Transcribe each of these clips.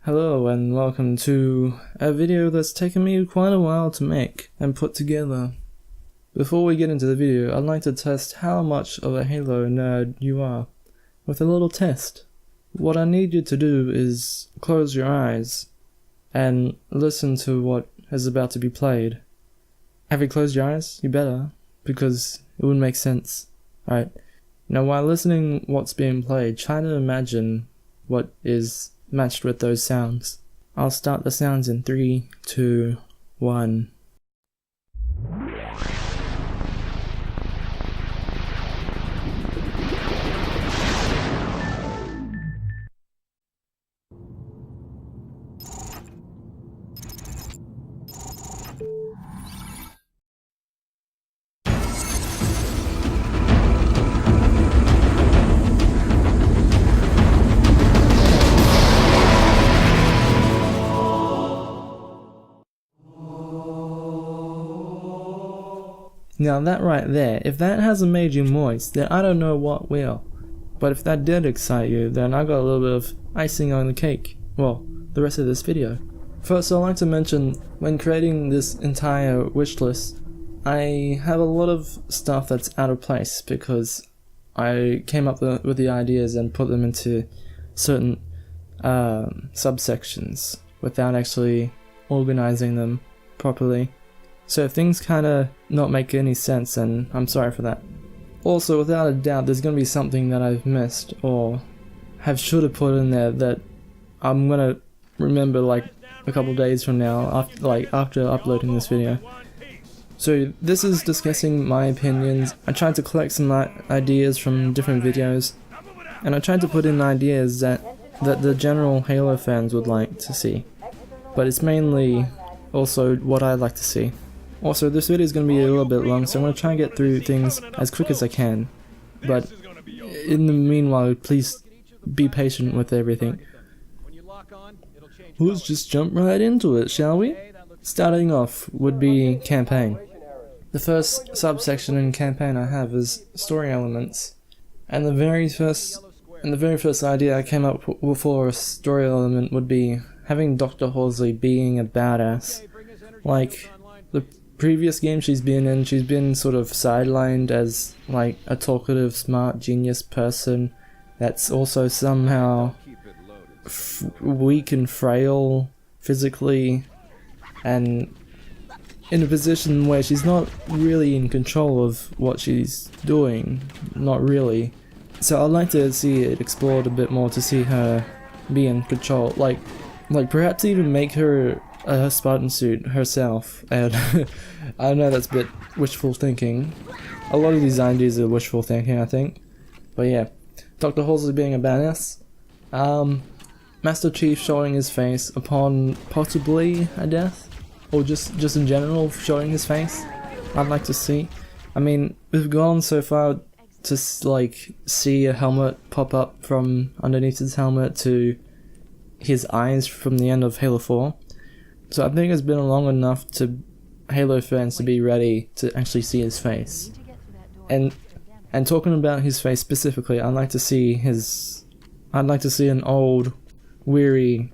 Hello and welcome to a video that's taken me quite a while to make and put together. Before we get into the video, I'd like to test how much of a Halo nerd you are with a little test. What I need you to do is close your eyes and listen to what is about to be played. Have you closed your eyes? You better, because it wouldn't make sense. Alright, now while listening what's being played, try to imagine what is matched with those sounds. I'll start the sounds in 3, 2, 1. Now that right there, if that hasn't made you moist, then I don't know what will. But if that did excite you, then I got a little bit of icing on the cake. Well, the rest of this video. First, I'd like to mention, when creating this entire wish list, I have a lot of stuff that's out of place because I came up with the ideas and put them into certain subsections without actually organizing them properly. So things kinda not make any sense, and I'm sorry for that. Also, without a doubt, there's gonna be something that I've missed or should have put in there that I'm gonna remember like a couple days from now, after uploading this video. So this is discussing my opinions. I tried to collect some ideas from different videos, and I tried to put in ideas that the general Halo fans would like to see. But it's mainly also what I'd like to see. Also, this video is going to be a little bit long, so I'm going to try and get through things as quick as I can. But in the meanwhile, please be patient with everything. Let's just jump right into it, shall we? Starting off would be campaign. The first subsection in campaign I have is story elements. And the very first idea I came up for a story element would be having Dr. Horsley being a badass. Like the previous game she's been sort of sidelined as like a talkative, smart, genius person that's also somehow weak and frail physically and in a position where she's not really in control of what she's doing, not really. So I'd like to see it explored a bit more, to see her be in control, like perhaps even make her a Spartan suit herself. And I know that's a bit wishful thinking. A lot of these ideas are wishful thinking, I think. But yeah, Dr. Horsley being a badass. Master Chief showing his face upon possibly a death, or just in general showing his face. I'd like to see. I mean, we've gone so far to like see a helmet pop up from underneath his helmet to his eyes from the end of Halo 4. So I think it's been long enough to Halo fans to be ready to actually see his face. And talking about his face specifically, I'd like to see an old, weary,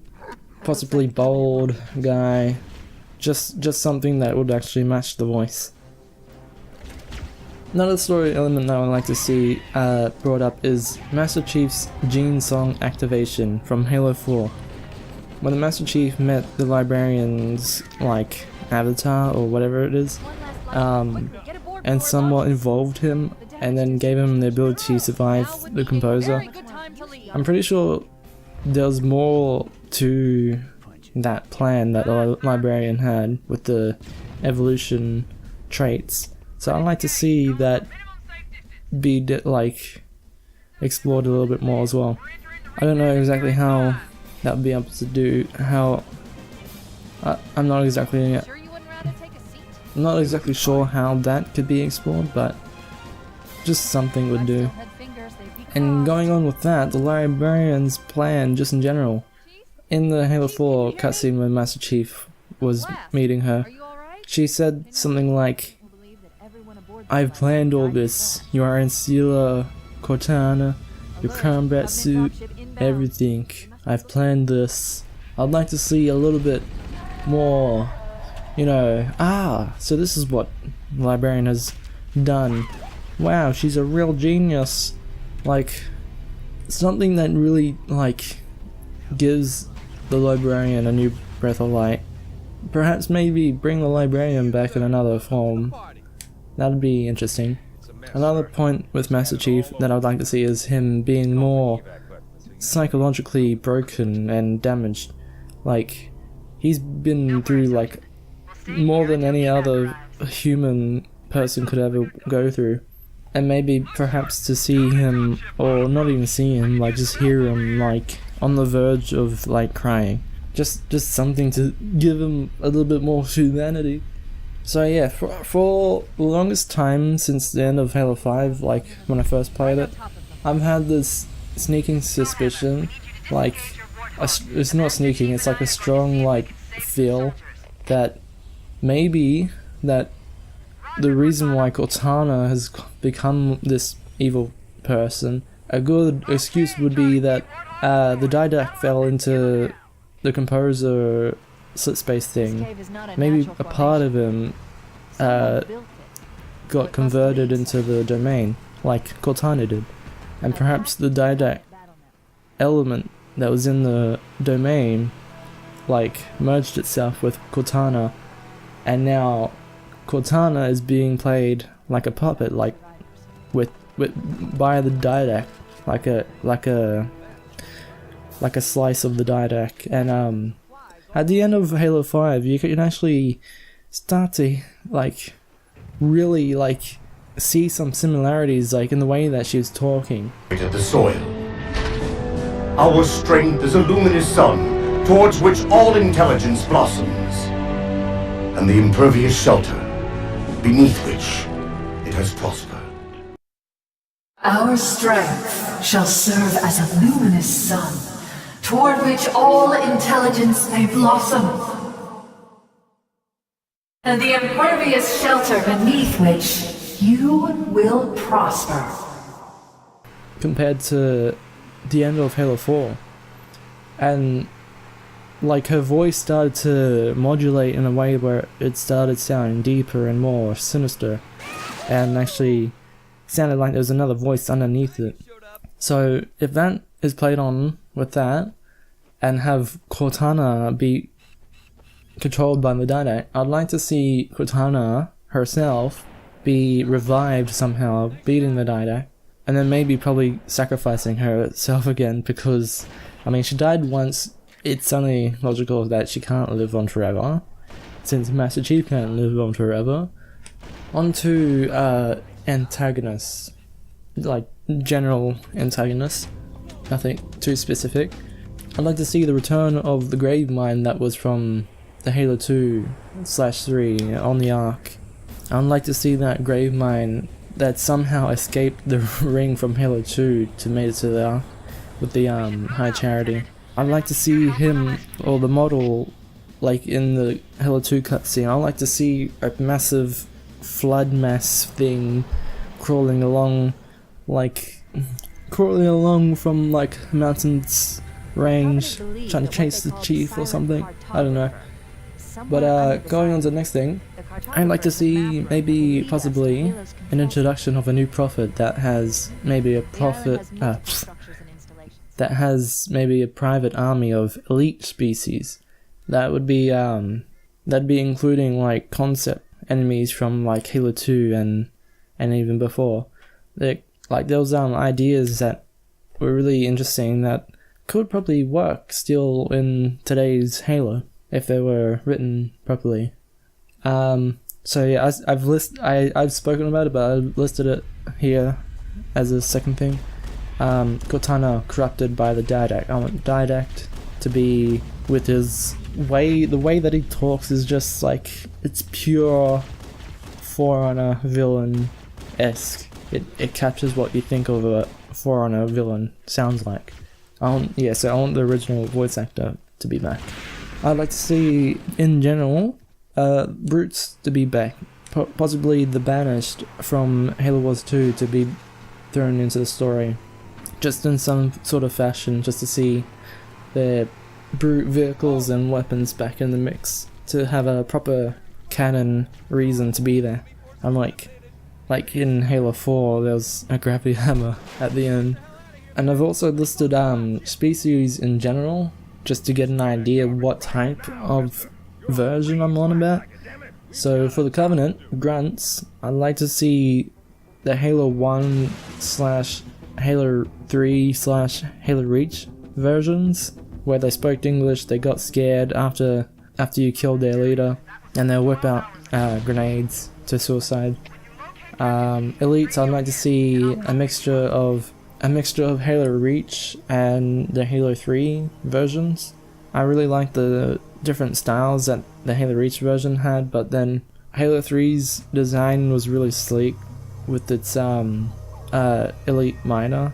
possibly bald guy. Just something that would actually match the voice. Another story element that I'd like to see brought up is Master Chief's Gene Song activation from Halo 4. When the Master Chief met the librarian's like avatar or whatever it is, and somewhat involved him and then gave him the ability to survive the composer, I'm pretty sure there's more to that plan that the librarian had with the evolution traits. So I'd like to see that be explored a little bit more as well. I don't know exactly how that would be able to do. I'm not exactly sure how that could be explored, but just something would do. And going on with that, the librarian's plan, just in general, in the Halo 4 cutscene when Master Chief was meeting her, she said something like, "I've planned all this, your Ancilla, Cortana, your combat suit, everything. I've planned this. I'd like to see a little bit more, you know, so this is what the librarian has done. Wow, she's a real genius. Like, something that really, like, gives the librarian a new breath of light. Perhaps maybe bring the librarian back in another form. That'd be interesting. Another point with Master Chief that I'd like to see is him being more psychologically broken and damaged. Like, he's been through, like, more than any other human person could ever go through. And maybe perhaps to see him, or not even see him, like just hear him like on the verge of like crying. Just something to give him a little bit more humanity. So yeah, for the longest time since the end of Halo 5, like when I first played it, I've had this sneaking suspicion, like, it's not sneaking, it's like a strong like feel that maybe that the reason why Cortana has become this evil person, a good excuse would be that the Didact fell into the composer slit space thing. Maybe a part of him got converted into the domain, like Cortana did. And perhaps the Didact element that was in the domain, like, merged itself with Cortana, and now Cortana is being played like a puppet, like by the Didact, like a slice of the Didact. And at the end of Halo 5, you can actually start to like really like see some similarities, like in the way that she's talking. The soil. Our strength is a luminous sun towards which all intelligence blossoms, and the impervious shelter beneath which it has prospered. Our strength shall serve as a luminous sun, toward which all intelligence may blossom, and the impervious shelter beneath which you will prosper. Compared to the end of Halo 4, and like her voice started to modulate in a way where it started sounding deeper and more sinister, and actually sounded like there was another voice underneath it. So if that is played on with that, and have Cortana be controlled by the Didact, I'd like to see Cortana herself be revived somehow, beating the Didact, and then maybe probably sacrificing herself again, because, I mean, she died once. It's only logical that she can't live on forever, since Master Chief can't live on forever. On to antagonists, like general antagonists, nothing too specific. I'd like to see the return of the grave mine that was from the Halo 2/3 on the Ark. I'd like to see that grave mine that somehow escaped the ring from Halo 2 to make it to the Ark with the High Charity. I'd like to see him, or the model, like in the Halo 2 cutscene. I'd like to see a massive flood mass thing crawling along from like mountains range, trying to chase the chief or something. I don't know. But going on to the next thing, I'd like to see maybe possibly an introduction of a new prophet that has maybe a private army of elite species. That would be that'd be including like concept enemies from like Halo 2 and even before. Like those ideas that were really interesting that could probably work still in today's Halo if they were written properly. So yeah, I've spoken about it, but I listed it here as a second thing. Cortana corrupted by the Didact. I want Didact to be with his way. The way that he talks is just like, it's pure Forerunner villain-esque. It captures what you think of a Forerunner villain sounds like. I want the original voice actor to be back. I'd like to see, in general, Brutes to be back. Possibly the Banished from Halo Wars 2 to be thrown into the story. Just in some sort of fashion, just to see their brute vehicles and weapons back in the mix to have a proper canon reason to be there. Unlike like in Halo 4, there was a gravity hammer at the end. And I've also listed species in general, just to get an idea of what type of version I'm on about. So for the Covenant, grunts, I'd like to see the Halo 1 / Halo 3 / Halo Reach versions, where they spoke English, they got scared after you killed their leader, and they'll whip out grenades to suicide. Elites, I'd like to see a mixture of Halo Reach and the Halo 3 versions. I really like the different styles that the Halo Reach version had, but then Halo 3's design was really sleek with its elite miner.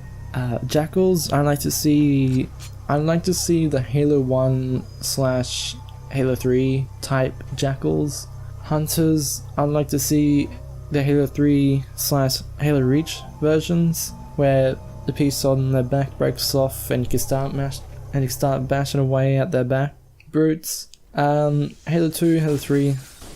Jackals, I'd like to see the Halo 1 / Halo 3 type jackals. Hunters, I'd like to see the Halo 3 / Halo Reach versions, where the piece on their back breaks off and you can start bashing away at their back. Brutes, Halo 2, Halo 3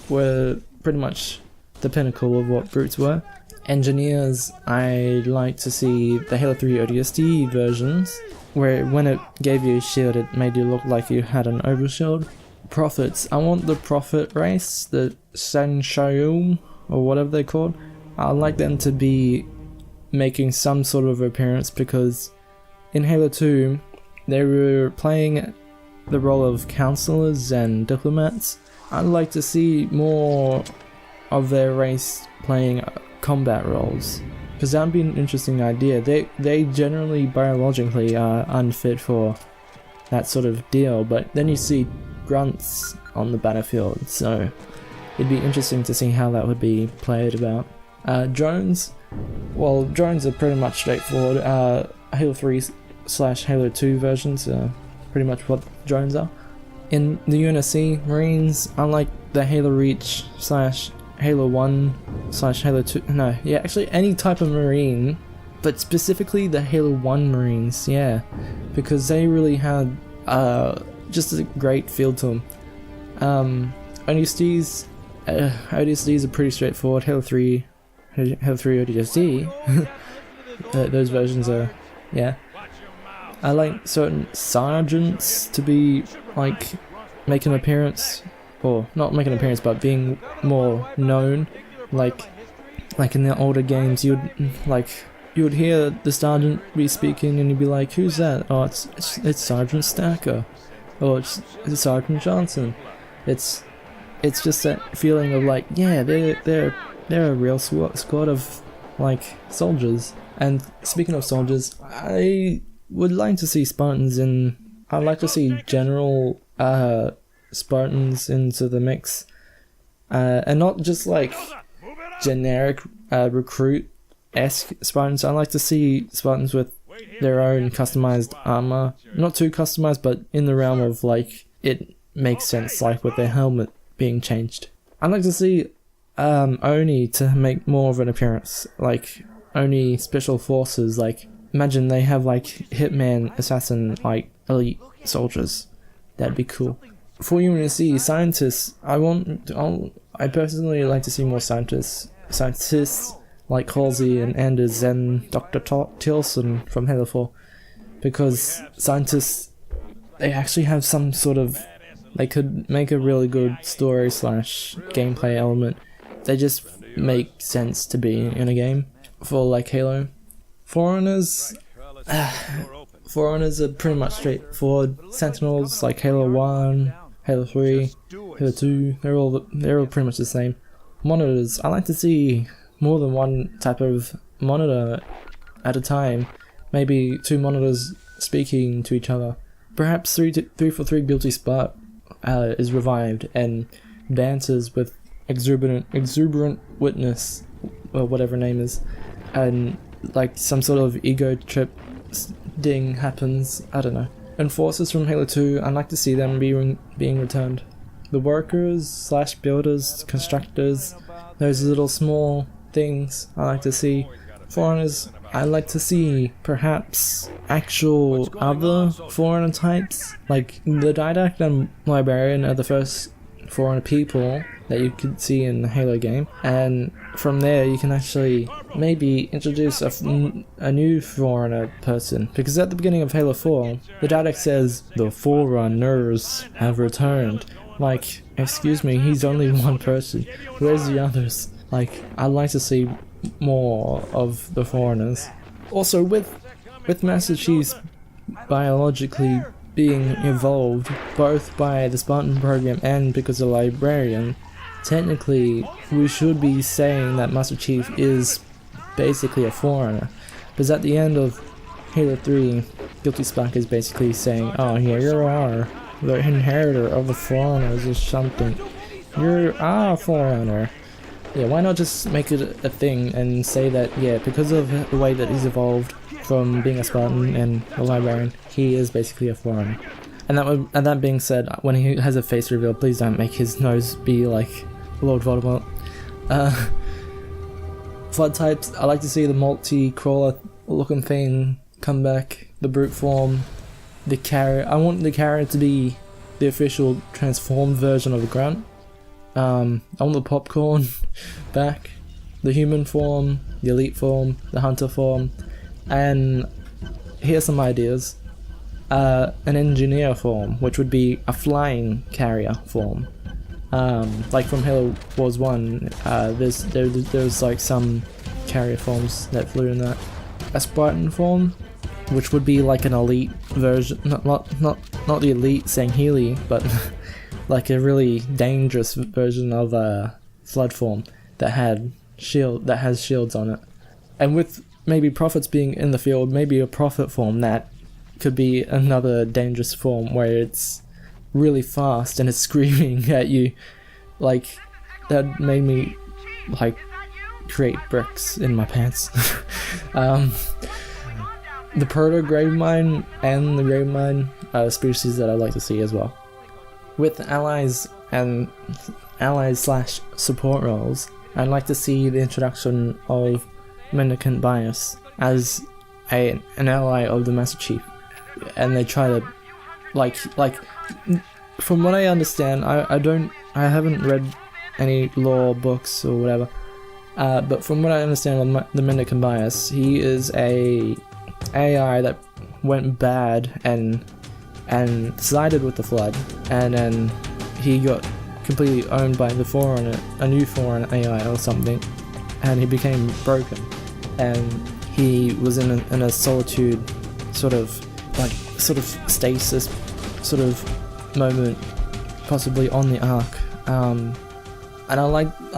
were pretty much the pinnacle of what brutes were. Engineers, I'd like to see the Halo 3 ODST versions, where when it gave you a shield it made you look like you had an overshield. Prophets, I want the Prophet race, the Sanshaum, or whatever they're called. I'd like them to be making some sort of appearance, because in Halo 2 they were playing the role of counselors and diplomats. I'd like to see more of their race playing combat roles, because that would be an interesting idea. They generally biologically are unfit for that sort of deal, but then you see grunts on the battlefield, so it'd be interesting to see how that would be played about. Drones, well, drones are pretty much straightforward. Halo 3 / Halo 2 versions are pretty much what drones are. In the UNSC Marines, unlike the Halo Reach / Halo 1 / Halo 2, no, yeah, actually any type of Marine, but specifically the Halo 1 Marines, yeah, because they really had just a great feel to them. ODSTs are pretty straightforward. Halo 3 ODST, those versions are, yeah. I like certain sergeants to be like make an appearance, or not make an appearance, but being more known. Like in the older games, you would hear the sergeant be speaking, and you'd be like, "Who's that?" Oh, it's Sergeant Stacker, or it's Sergeant Johnson. It's just that feeling of like, yeah, they're a real squad of like soldiers. And speaking of soldiers, I would like to see Spartans in. I'd like to see general Spartans into the mix, and not just like generic recruit-esque Spartans. I'd like to see Spartans with their own customized armor, not too customized, but in the realm of like it makes sense, like with their helmet being changed. I'd like to see Oni to make more of an appearance, like Oni Special Forces. Like imagine they have like Hitman, Assassin, like elite soldiers. That'd be cool. For UNSC scientists, I personally like to see more scientists like Halsey and Anders and Dr. Tilson from Halo 4, because scientists, they actually have some sort of, they could make a really good story / gameplay element. They just make sense to be in a game. For like Halo, Foreigners are pretty much straightforward. Sentinels like Halo 1, Halo 3, Halo 2, they're all pretty much the same. Monitors, I like to see more than one type of monitor at a time. Maybe 2 monitors speaking to each other. Perhaps 343 Guilty Spark is revived and dances with exuberant witness, or whatever name is, and like some sort of ego trip ding happens. I don't know. Enforcers from Halo 2, I'd like to see them being returned. The workers / builders, constructors, those little small things I like to see. Foreigners, I like to see perhaps actual other foreigner types, like the Didact and Librarian are the first foreigner people that you could see in the Halo game, and from there you can actually maybe introduce a new foreigner person, because at the beginning of Halo 4 the Didact says the Forerunners have returned. Like, excuse me, he's only one person, where's the others? Like, I'd like to see more of the foreigners. Also, with Master Chief's biologically being evolved both by the Spartan program and because of the Librarian, technically we should be saying that Master Chief is basically a foreigner, because at the end of Halo 3 Guilty Spark is basically saying, oh, here you are, the inheritor of the foreigners or something, you're a foreigner. Yeah, why not just make it a thing and say that, yeah, because of the way that he's evolved from being a Spartan and a Librarian, he is basically a foreigner. And that being said, when he has a face reveal, please don't make his nose be like Lord Voldemort. Flood types, I like to see the multi-crawler looking thing come back, the brute form, the carrier. I want the carrier to be the official transformed version of the grunt. I want the popcorn back, the human form, the elite form, the hunter form, and here's some ideas. An engineer form, which would be a flying carrier form. Like from Halo Wars 1, there's like some carrier forms that flew in that. A Spartan form, which would be like an elite version, not the elite Sangheili, but like a really dangerous version of a Flood form that has shields on it. And with maybe Prophets being in the field, maybe a Prophet form that could be another dangerous form where it's really fast and it's screaming at you. Like, that made me like create bricks in my pants. The Proto Gravemind and the Gravemind are species that I'd like to see as well. With allies and allies/support roles, I'd like to see the introduction of Mendicant Bias as an ally of the Master Chief, and they try to like from what I understand, I haven't read any lore books or whatever, but from what I understand of the Mendicant Bias, he is a AI that went bad and sided with the Flood, and then he got completely owned by the Forerunner, a new Forerunner AI or something, and he became broken, and he was in a solitude sort of stasis sort of moment, possibly on the Ark, and I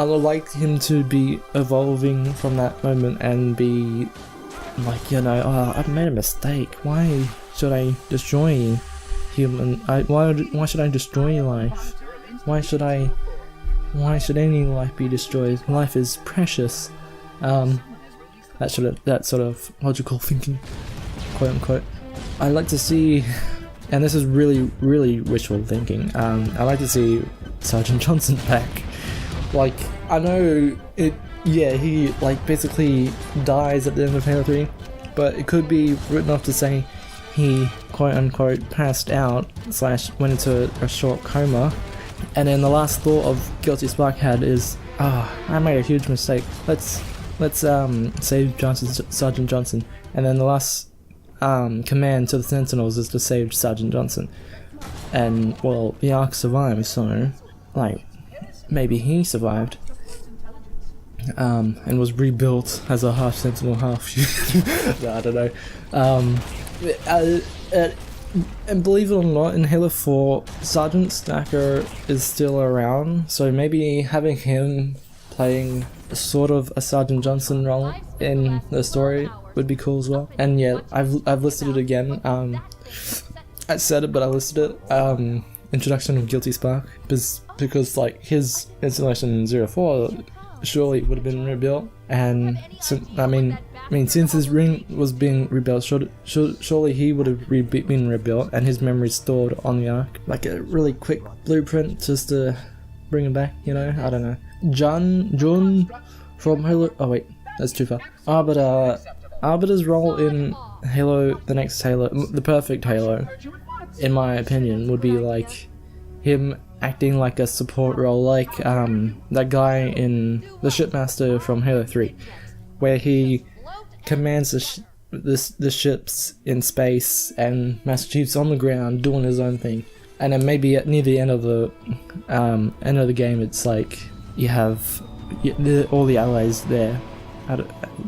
would like him to be evolving from that moment and be like, you know, oh, I've made a mistake, why should I destroy human, why should I destroy your life? Why should any life be destroyed? Life is precious. That sort of logical thinking, quote unquote. I like to see, and this is really, really wishful thinking, I like to see Sergeant Johnson back. Like, I know he like basically dies at the end of Halo 3, but it could be written off to say he quote unquote passed out / went into a short coma, and then the last thought of Guilty Spark had is, I made a huge mistake, let's save Sergeant Johnson, and then the last command to the Sentinels is to save Sergeant Johnson, and well, the Ark survived, so like maybe he survived and was rebuilt as a half Sentinel, half I don't know. And believe it or not, in Halo 4, Sergeant Stacker is still around, so maybe having him playing sort of a Sergeant Johnson role in the story would be cool as well. And yeah, I've listed it again. I said it, but I listed it. Introduction of Guilty Spark, because like his installation in 04 surely would have been rebuilt, and so, I mean since his ring was being rebuilt, surely he would have been rebuilt and his memory stored on the Ark, like a really quick blueprint just to bring him back, you know. I don't know. Jun from Halo. Oh wait, that's too far. But Arbiter's role in Halo, the next Halo, the perfect Halo, in my opinion, would be like him acting like a support role, like that guy in the Shipmaster from Halo 3, where he commands the ships in space and Master Chief's on the ground doing his own thing. And then maybe near the end of the game, it's like you have all the allies there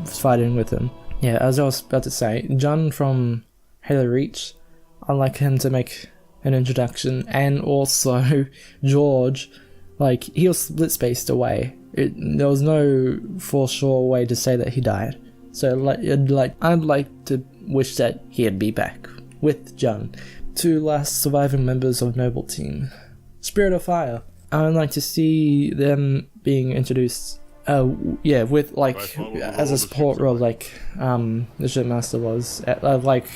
fighting with him. Yeah, as I was about to say, John from Halo Reach, I'd like him to make an introduction, and also George, like, he was split-spaced away. There was no for sure way to say that he died. So I'd like to wish that he'd be back with John. 2 last surviving members of Noble Team. Spirit of Fire. I'd like to see them being introduced, with like as a support role, like the Shipmaster was, like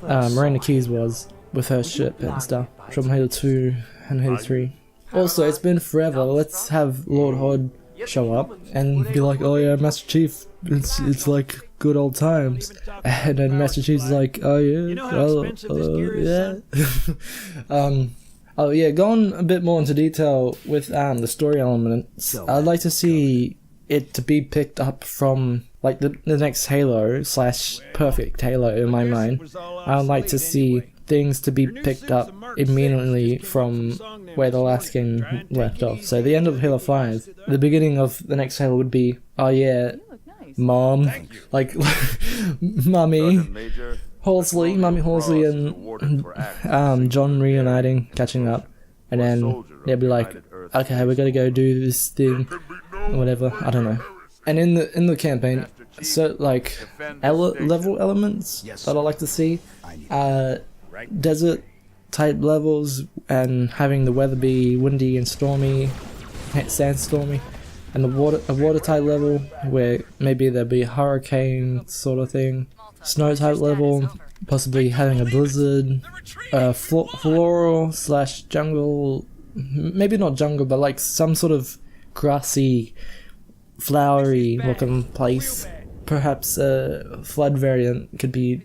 Marina Keys was with her ship and stuff from Halo 2 and Halo 3. Also, it's been forever. Let's have Lord Hod show up and be like, "Oh yeah, Master Chief, it's like good old times," and then Master Chief's like, "Oh yeah, yeah." Oh yeah, going a bit more into detail with the story elements, I'd like to see it to be picked up from like the next Halo / perfect Halo in my mind. I'd like to see things to be picked up immediately from where the last game left off. So the end of Halo 5, the beginning of the next Halo would be, oh yeah, Mom, like Mummy Horsley and John reuniting, catching up, and then they'll be like, okay, we gotta go do this thing, or whatever, I don't know. And in the campaign, so like level elements that I like to see, desert type levels, and having the weather be windy and stormy, sandstormy, and a water type level where maybe there'll be a hurricane sort of thing, snow type level, possibly having a blizzard, floral / jungle, maybe not jungle, but like some sort of grassy, flowery looking place. Perhaps a flood variant could be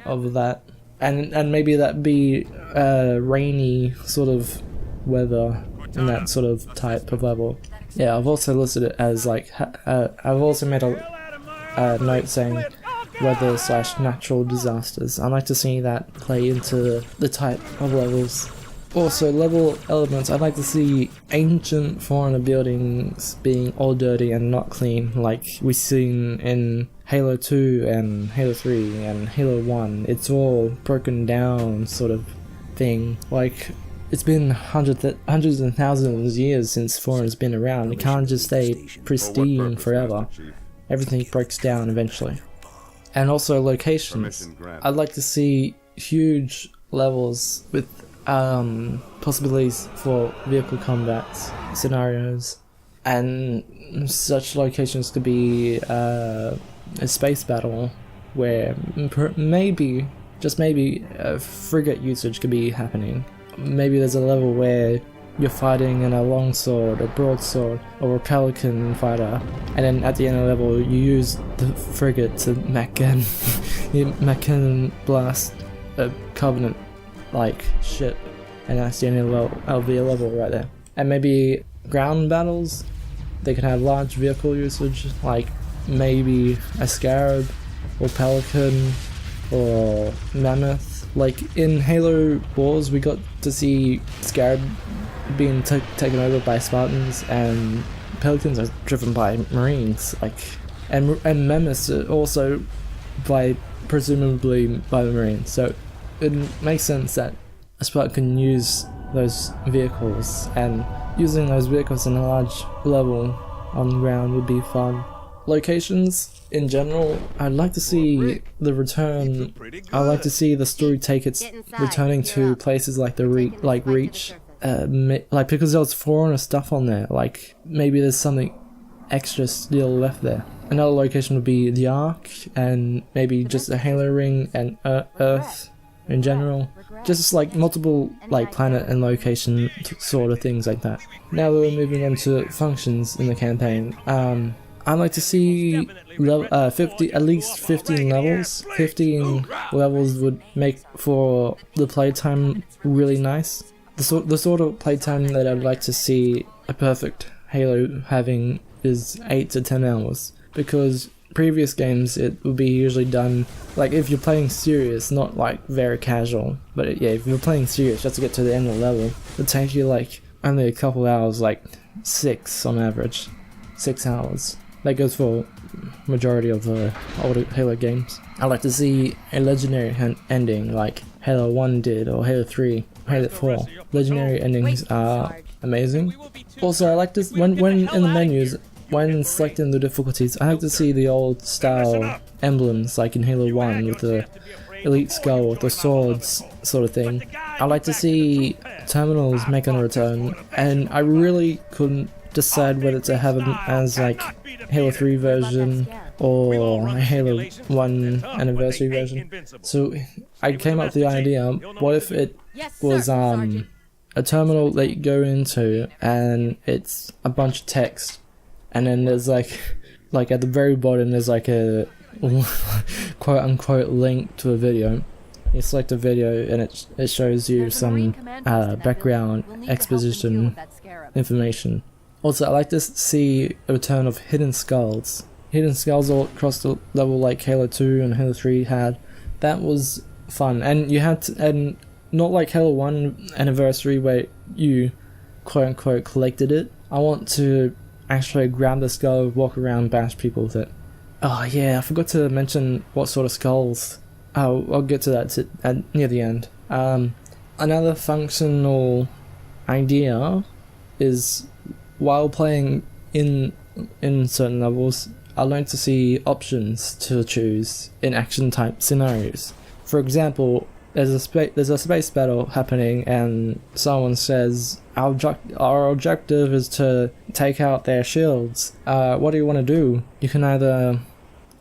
of that, and maybe that be rainy sort of weather in that sort of type of level. Yeah, I've also listed it as like I've also made a note saying weather / natural disasters. I like to see that play into the type of levels. Also, level elements, I'd like to see ancient foreigner buildings being all dirty and not clean, like we've seen in Halo 2 and Halo 3 and Halo 1. It's all broken down sort of thing. Like, it's been hundreds and thousands of years since foreigners been around. It can't just stay pristine forever. Everything breaks down eventually. And also locations. I'd like to see huge levels with possibilities for vehicle combat scenarios, and such locations could be a space battle where maybe, just maybe, frigate usage could be happening. Maybe there's a level where you're fighting in a longsword, a broadsword, or a pelican fighter, and then at the end of the level you use the frigate to mach cannon blast a Covenant like ship, and that's the end of the level. That'll be a level right there. And maybe ground battles, they could have large vehicle usage, like maybe a Scarab or Pelican or Mammoth. Like in Halo Wars, we got to see Scarab being taken over by Spartans, and Pelicans are driven by Marines, like, and Mammoths are also presumably by the Marines. So it makes sense that a Spartan can use those vehicles, and using those vehicles in a large level on the ground would be fun. Locations in general, I'd like to see the return. I'd like to see the story take its returning to places like the Reach, like, because there was foreigner stuff on there. Like maybe there's something extra still left there. Another location would be the Ark, and maybe just a Halo ring and Earth in general. Just like multiple like planet and location sort of things like that. Now we're moving on to functions in the campaign. I'd like to see 50, at least 15 levels. 15 levels would make for the playtime really nice. The sort of playtime that I'd like to see a perfect Halo having is 8 to 10 hours, because previous games it would be usually done, like if you're playing serious, not like very casual, but yeah, if you're playing serious just to get to the end of the level, it'd take you like only a couple hours, like 6 on average, 6 hours. That goes for majority of the older Halo games. I'd like to see a legendary ending like Halo 1 did, or Halo 3, Halo 4. Legendary endings are amazing. Also, I like this when in the menus, when selecting the difficulties, I like to see the old style emblems like in Halo 1 with the elite skull with the swords sort of thing. I like to see terminals make a return, and I really couldn't decide whether to have them as like Halo 3 version or a Halo 1 anniversary version. So I came up with the idea, what if it was a terminal that you go into and it's a bunch of text, and then there's like at the very bottom there's like a quote unquote link to a video. You select a video and it shows you some background exposition information. Also, I like to see a return of hidden skulls. Hidden skulls all across the level like Halo 2 and Halo 3 had. That was fun, and you had to, and not like Halo 1 anniversary where you quote unquote collected it. I want to actually grab the skull, walk around, bash people with it. Oh yeah, I forgot to mention what sort of skulls. I'll get to that near the end. Another functional idea is, while playing in certain levels, I like to see options to choose in action type scenarios. For example, there's a space battle happening and someone says our objective is to take out their shields. What do you want to do? You can either,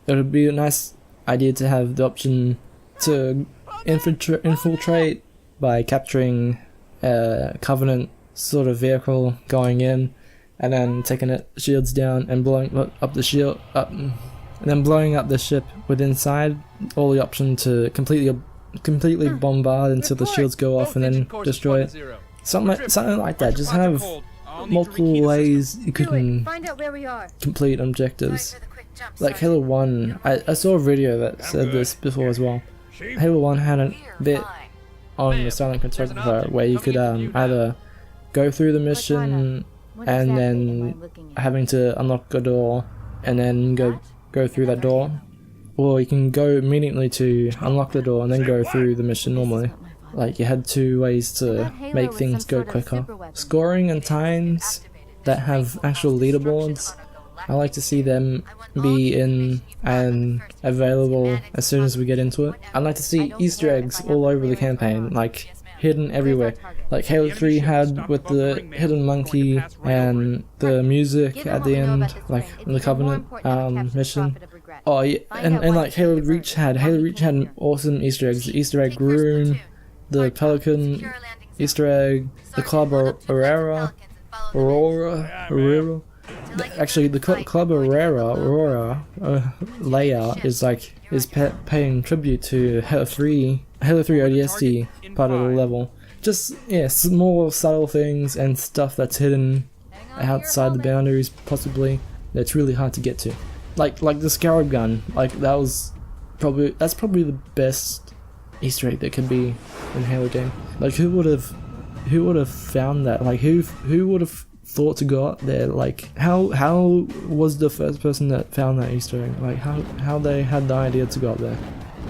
it would be a nice idea to have the option to infiltrate by capturing a Covenant sort of vehicle, going in and then taking it shields down and blowing up the shield up, and then blowing up the ship with inside, or the option to completely bombard until the shields go off and then destroy it. Something like that. Just have multiple ways you can complete objectives. Like Halo 1, I saw a video that said this before as well. Halo 1 had a bit on the silent constructor where you could either go through the mission and then having to unlock a door and then go through that door, or you can go immediately to unlock the door and then go through the mission normally. Like, you had 2 ways to make things go quicker. Scoring and times that have actual leaderboards, I like to see them be in and available as soon as we get into it. I'd like to see Easter eggs all over the campaign, like hidden everywhere, like Halo 3 had with the hidden monkey and the music at the end, like in the Covenant mission. Oh yeah, and like Halo Reach had an awesome Easter eggs. The Easter egg room, the Pelican Easter egg, the Club Aurora. Actually, the Club Aurora layout is paying tribute to Halo 3 ODST part of the level. Just, yeah, small subtle things and stuff that's hidden outside the boundaries, possibly, that's really hard to get to. Like the Scarab gun, like that's probably the best Easter egg that could be in a Halo game. Like, who would have found that? Like, who would have thought to go out there? Like, how was the first person that found that Easter egg? Like, how they had the idea to go out there?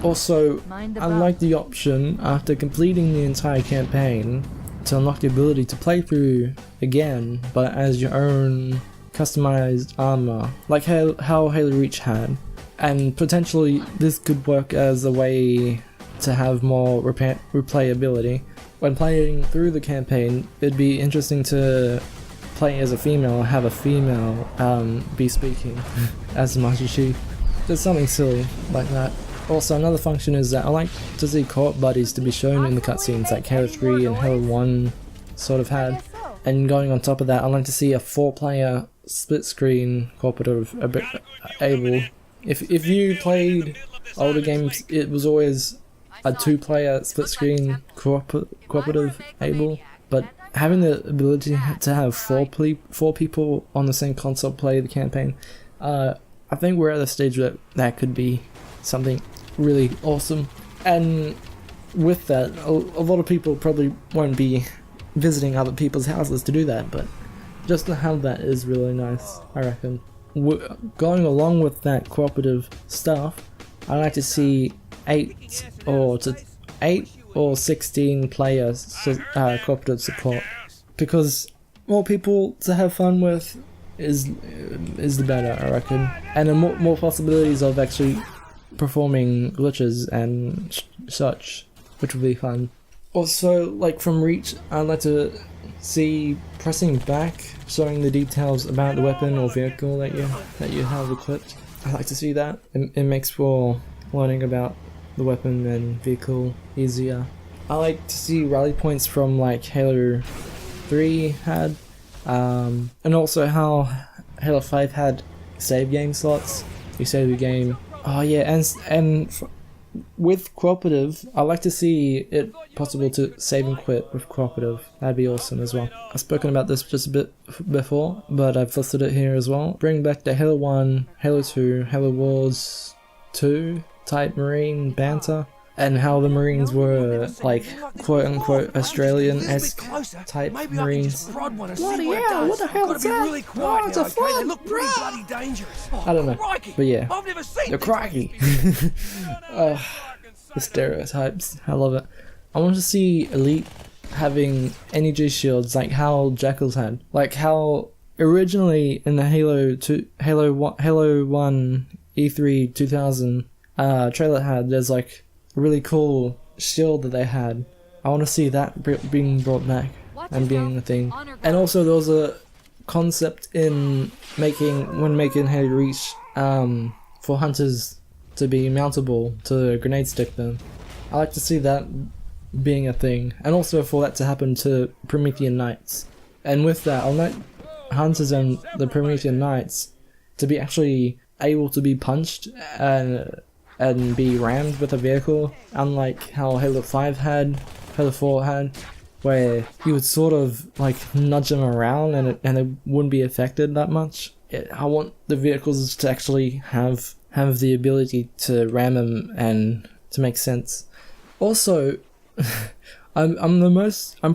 Also, I like the option after completing the entire campaign to unlock the ability to play through again, but as your own customized armor, like how Halo Reach had. And potentially this could work as a way to have more replayability. When playing through the campaign, it'd be interesting to play as a female, have a female be speaking as the Master Chief. Just something silly like that. Also, another function is that I like to see co-op buddies to be shown in the cutscenes, like Halo 3 and Halo 1 sort of had. And going on top of that, I like to see a 4-player split screen cooperative able. If you played older games, it was always a 2-player split screen cooperative able, but having the ability to have four people on the same console play the campaign, I think we're at the stage where that could be something really awesome. And with that, a lot of people probably won't be visiting other people's houses to do that, but just to have that is really nice, I reckon. Going along with that cooperative stuff, I'd like to see 8 or 16 players cooperative support, because more people to have fun with is the better, I reckon, and more possibilities of actually performing glitches and such, which would be fun. Also, like from Reach, I'd like to see pressing back, showing the details about the weapon or vehicle that you have equipped. I'd like to see that. It makes for learning about the weapon and vehicle easier. I like to see rally points from like Halo 3 had, and also how Halo 5 had save game slots. You save the game. Oh yeah, and with cooperative, I like to see it possible to save and quit with cooperative. That'd be awesome as well. I've spoken about this just a bit before, but I've listed it here as well. Bring back the Halo 1, Halo 2, Halo Wars 2 type Marine banter, and how the Marines were like quote-unquote Australian-esque type Marines. Bloody hell, what the hell is that? Oh, it's a flood! I don't know, but yeah, they're crikey. The stereotypes, I love it. I want to see Elite having energy shields like how Jackals had. Like how originally in the Halo 1 E3 2000 trailer had, there's like a really cool shield that they had. I want to see that being brought back and being a thing. And also there was a concept in making Halo Reach for hunters to be mountable to grenade stick them. I like to see that being a thing, and also for that to happen to Promethean Knights. And with that, I'll like hunters and the Promethean Knights to be actually able to be punched and be rammed with a vehicle, unlike how Halo 5 had, Halo 4 had, where you would sort of like nudge them around and it wouldn't be affected that much. I want the vehicles to actually have the ability to ram them and to make sense. Also, I'm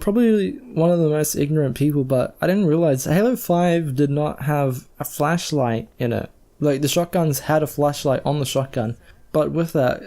probably one of the most ignorant people, but I didn't realize Halo 5 did not have a flashlight in it. Like the shotguns had a flashlight on the shotgun, but with that,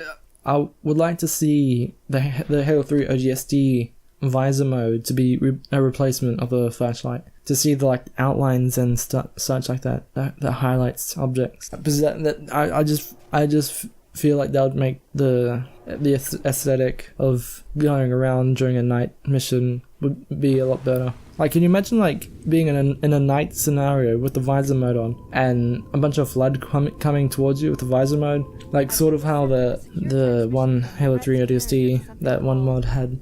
I would like to see the Halo 3 ODST visor mode to be a replacement of a flashlight, to see the like outlines and such like that highlights objects, because I just feel like that would make the aesthetic of going around during a night mission would be a lot better. Like, can you imagine like being in a night scenario with the visor mode on and a bunch of flood coming towards you with the visor mode, like sort of how the one Halo 3 ODST, that one mod had.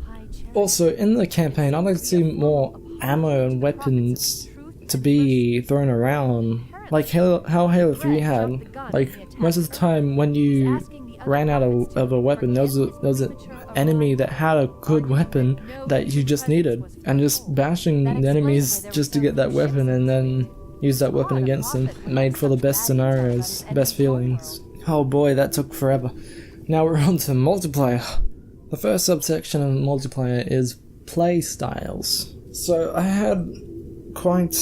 Also, in the campaign, I'd like to see more ammo and weapons to be thrown around, like how Halo 3 had. Like, most of the time when you ran out of a weapon, there was an enemy that had a good weapon that you just needed, and just bashing the enemies just to get that weapon and then use that weapon against them made for the best scenarios, best feelings. Oh boy, that took forever. Now we're on to multiplayer. The first subsection of multiplayer is play styles. So I had quite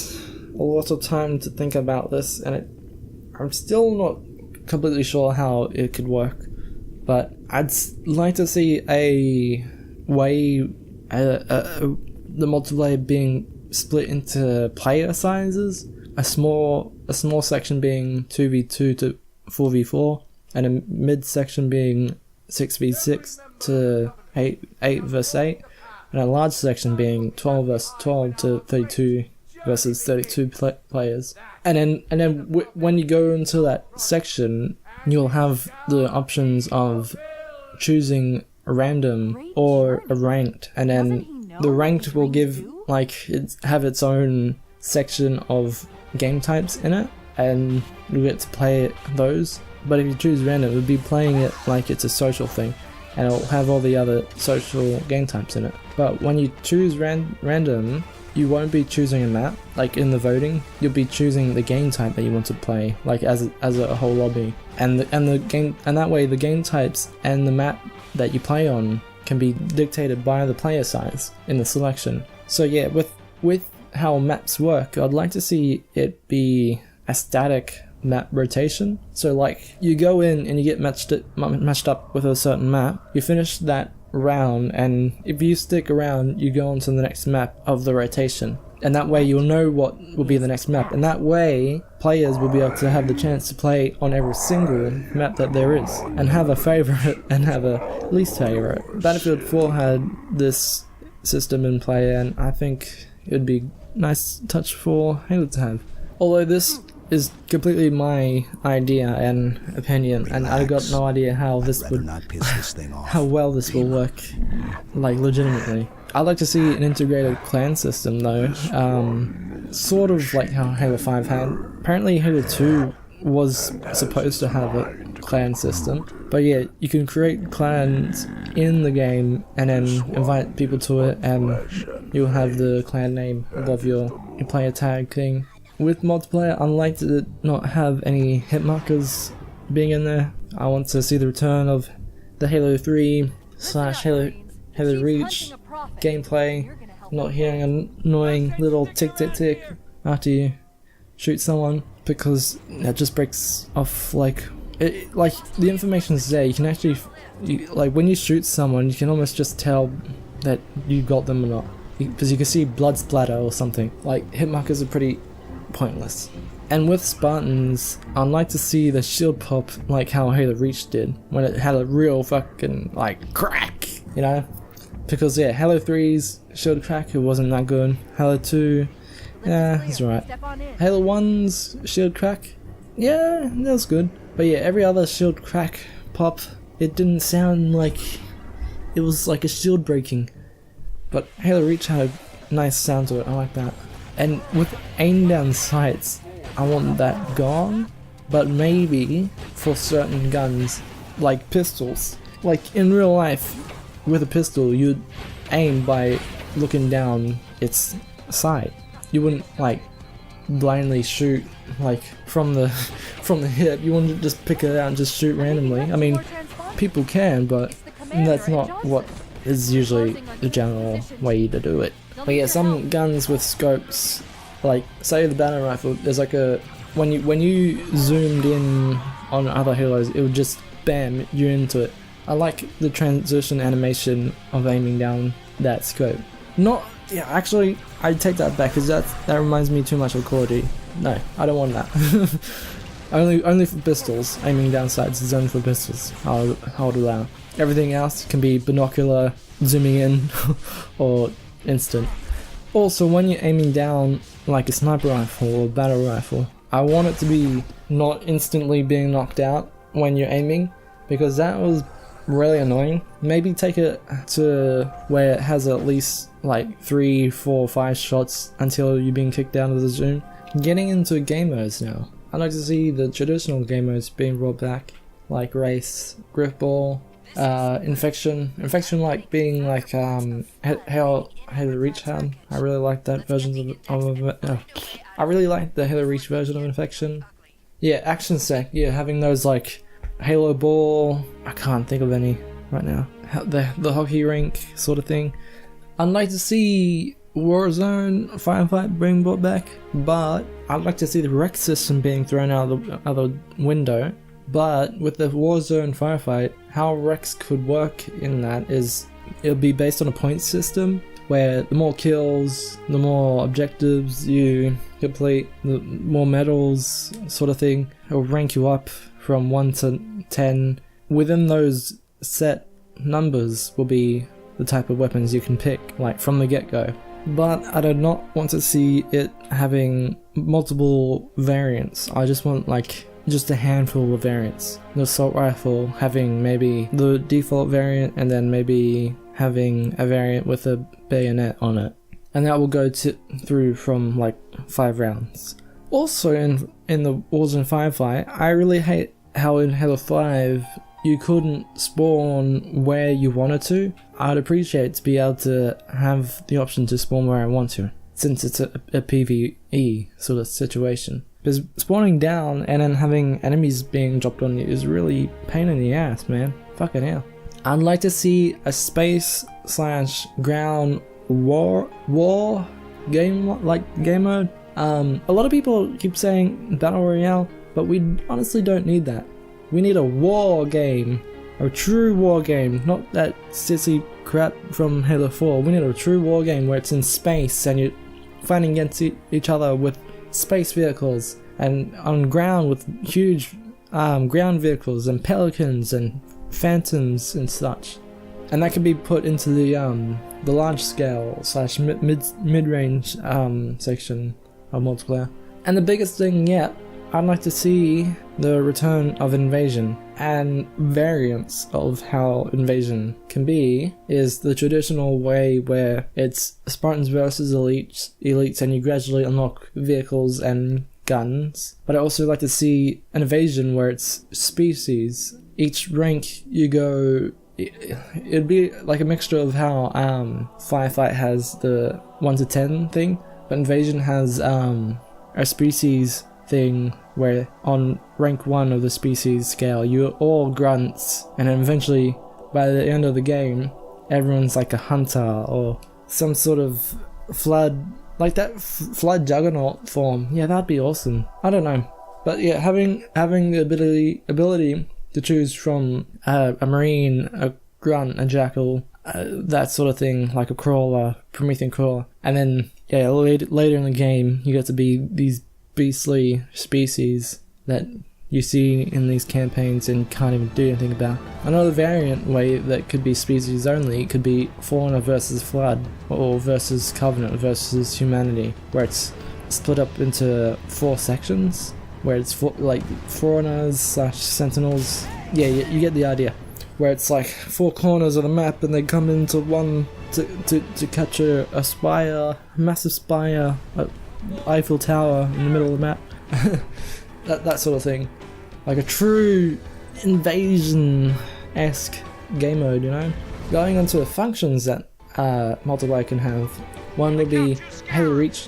a lot of time to think about this, and I'm still not completely sure how it could work, but I'd like to see a way the multiplayer being split into player sizes, a small section being 2v2 to 4v4, and a mid section being 6v6 to 8 versus 8, and a large section being 12 versus 12 to 32 versus 32 players. And then when you go into that section, you'll have the options of choosing a random or a ranked, and then the ranked will have its own section of game types in it, and you get to play those. But if you choose random, it would be playing it like it's a social thing, and it'll have all the other social game types in it. But when you choose random, you won't be choosing a map. Like in the voting, you'll be choosing the game type that you want to play, like as a whole lobby. And that way the game types and the map that you play on can be dictated by the player size in the selection. So yeah, with how maps work, I'd like to see it be a static map rotation. So like you go in and you get matched up with a certain map, you finish that round, and if you stick around, you go on to the next map of the rotation. And that way you'll know what will be the next map, and that way players will be able to have the chance to play on every single map that there is, and have a favourite and have a least favourite. Battlefield 4 had this system in play, and I think it would be a nice touch for Halo to have. Although this is completely my idea and opinion, and I got no idea how this would, how well this will work, like legitimately. I'd like to see an integrated clan system though, sort of like how Halo 5 had. Apparently Halo 2 was supposed to have a clan system, but yeah, you can create clans in the game and then invite people to it, and you'll have the clan name above your player tag thing. With multiplayer, I'd like to not have any hit markers being in there. I want to see the return of the Halo 3 / Halo Reach gameplay, not hearing an annoying little tick tick tick after you shoot someone, because that just breaks off like the information's there. You can actually, like when you shoot someone, you can almost just tell that you got them or not, because you can see blood splatter or something. Like hit markers are pretty pointless. And with Spartans, I'd like to see the shield pop like how Halo Reach did, when it had a real fucking like crack, you know? Because yeah, Halo 3's shield crack, it wasn't that good. Halo 2, yeah, it's alright. Halo 1's shield crack, yeah, that was good. But yeah, every other shield crack pop, it didn't sound like it was like a shield breaking. But Halo Reach had a nice sound to it, I like that. And with aim down sights, I want that gone, but maybe for certain guns, like pistols. Like in real life, with a pistol, you'd aim by looking down its sight. You wouldn't like blindly shoot like from the hip. You wouldn't just pick it out and just shoot randomly. I mean, people can, but that's not what is usually the general way to do it. But yeah, some guns with scopes, like say the battle rifle, there's like a when you zoomed in on other Halos, it would just bam you into it. I like the transition animation of aiming down that scope. Actually, I take that back, because that reminds me too much of Call of Duty. No, I don't want that. only for pistols. Aiming down sights is only for pistols. I'll allow. Everything else can be binocular, zooming in, or instant. Also, when you're aiming down like a sniper rifle or battle rifle, I want it to be not instantly being knocked out when you're aiming, because that was really annoying. Maybe take it to where it has at least like 3, 4, 5 shots until you're being kicked out of the zoom. Getting into game modes now. I'd like to see the traditional game modes being brought back, like race, gripball, infection like being like Halo Reach had. I really like that version of I really like the Halo Reach version of infection. Yeah, action sec. Yeah, having those like Halo ball. I can't think of any right now. The hockey rink sort of thing. I'd like to see Warzone firefight being brought back, but I'd like to see the rec system being thrown out of the window. But with the Warzone firefight, how recs could work in that is it'll be based on a point system, where the more kills, the more objectives you complete, the more medals sort of thing. It'll rank you up from 1 to 10. Within those set numbers will be the type of weapons you can pick, like from the get-go. But I do not want to see it having multiple variants. I just want like just a handful of variants. The assault rifle having maybe the default variant, and then maybe having a variant with a bayonet on it. and that will go through from like 5 rounds. Also in the Warzone firefight, I really hate how in Halo 5 you couldn't spawn where you wanted to. I'd appreciate to be able to have the option to spawn where I want to, since it's a PvE sort of situation. Because spawning down and then having enemies being dropped on you is really pain in the ass, man. Fucking hell. I'd like to see a space/ground war game mode. A lot of people keep saying Battle Royale, but we honestly don't need that. We need a war game. A true war game, not that sissy crap from Halo 4. We need a true war game where it's in space and you're fighting against each other with space vehicles, and on ground with huge ground vehicles and pelicans and phantoms and such. And that can be put into the large scale / mid-range section of multiplayer. And the biggest thing yet, I'd like to see the return of Invasion, and variants of how Invasion can be is the traditional way where it's Spartans versus elites and you gradually unlock vehicles and guns. But I also like to see an Invasion where it's species. Each rank you go, it'd be like a mixture of how Firefight has the 1 to 10 thing, but Invasion has a species thing where on rank 1 of the species scale you're all grunts, and then eventually by the end of the game everyone's like a hunter or some sort of flood, like that flood juggernaut form. Yeah, that'd be awesome. I don't know, but yeah, having the ability to choose from a marine, a grunt, a jackal, that sort of thing, like a crawler, Promethean crawler, and then yeah, later in the game you get to be these beastly species that you see in these campaigns and can't even do anything about. Another variant way that could be species only could be Foreigner versus Flood, or versus Covenant versus Humanity, where it's split up into 4 sections, where it's like Foreigners / Sentinels. Yeah, you get the idea. Where it's like 4 corners of the map and they come into one to catch a spire, massive spire, Eiffel Tower in the middle of the map. that sort of thing, like a true Invasion-esque game mode, you know. Going on to the functions that multiplayer can have, one would be Halo Reach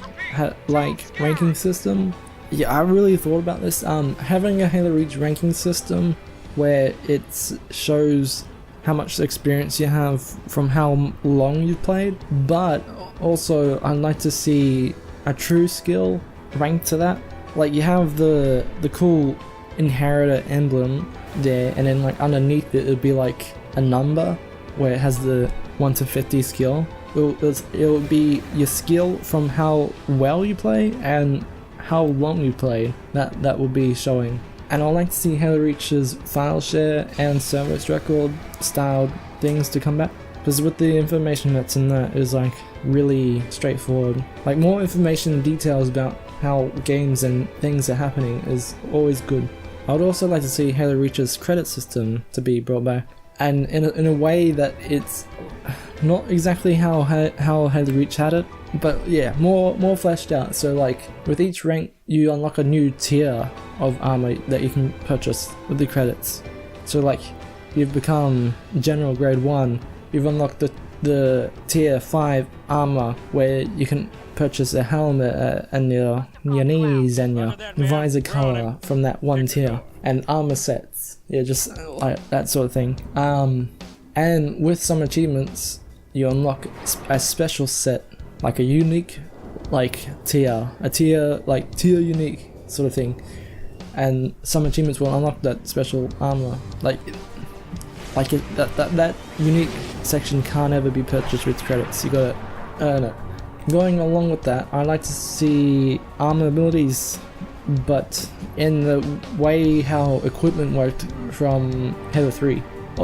like ranking system. Yeah, I really thought about this. Having a Halo Reach ranking system where it shows how much experience you have from how long you've played, but also I'd like to see a true skill ranked to that. Like you have the cool inheritor emblem there, and then like underneath it would be like a number where it has the 1 to 50 skill. It'll be your skill from how well you play and how long you play. That will be showing. And I'd like to see Halo Reach's file share and service record styled things to come back, because with the information that's in that is like really straightforward. Like more information and details about how games and things are happening is always good. I would also like to see Halo Reach's credit system to be brought back, and in a way that it's not exactly how Halo Reach had it, but yeah, more fleshed out. So like with each rank you unlock a new tier of armor that you can purchase with the credits. So like you've become General Grade 1, you've unlocked the tier 5 armor where you can purchase a helmet and your knees and your visor color from that one tier, and armor sets, yeah, just like that sort of thing. And with some achievements you unlock a special set, like a unique like tier unique sort of thing, and some achievements will unlock that special armor. That unique section can't ever be purchased with credits, you gotta earn it. Going along with that, I like to see armor abilities, but in the way how equipment worked from Halo 3.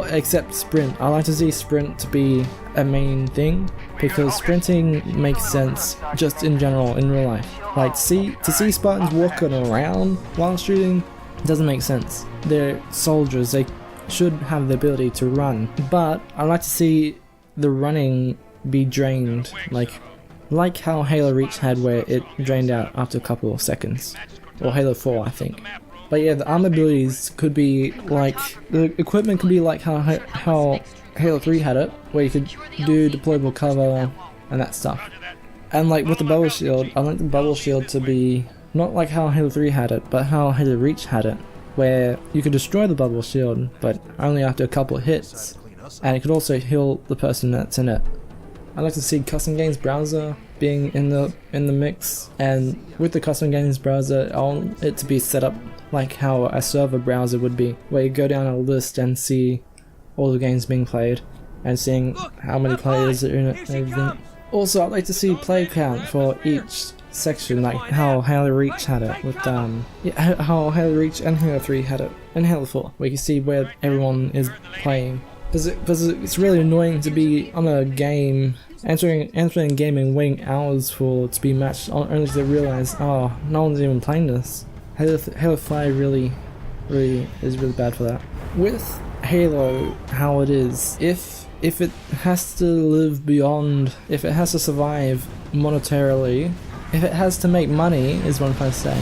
Except sprint. I like to see sprint to be a main thing, because sprinting makes sense just in general in real life. Like to see Spartans walking around while shooting doesn't make sense. They're soldiers, they should have the ability to run, but I like to see the running be drained, like like how Halo Reach had, where it drained out after a couple of seconds, or Halo 4 I think. But yeah, the armor abilities could be like, the equipment could be like how Halo 3 had it, where you could do deployable cover and that stuff. And like with the bubble shield, I like the bubble shield to be not like how Halo 3 had it, but how Halo Reach had it, where you could destroy the bubble shield, but only after a couple of hits, and it could also heal the person that's in it. I'd like to see custom games browser being in the mix, and with the custom games browser, I want it to be set up like how a server browser would be, where you go down a list and see all the games being played, and seeing how many players are in it and everything. Also, I'd like to see play count for each section, like how Halo Reach had it with how Halo Reach and Halo 3 had it, and Halo 4, where you can see where everyone is playing. Because it's really annoying to be on a game, entering a game and waiting hours for it to be matched, only to realize, oh, no one's even playing this. Halo 5 really is really bad for that. With Halo, how it is, if it has to live beyond, if it has to survive monetarily, if it has to make money, is what I'm trying to say,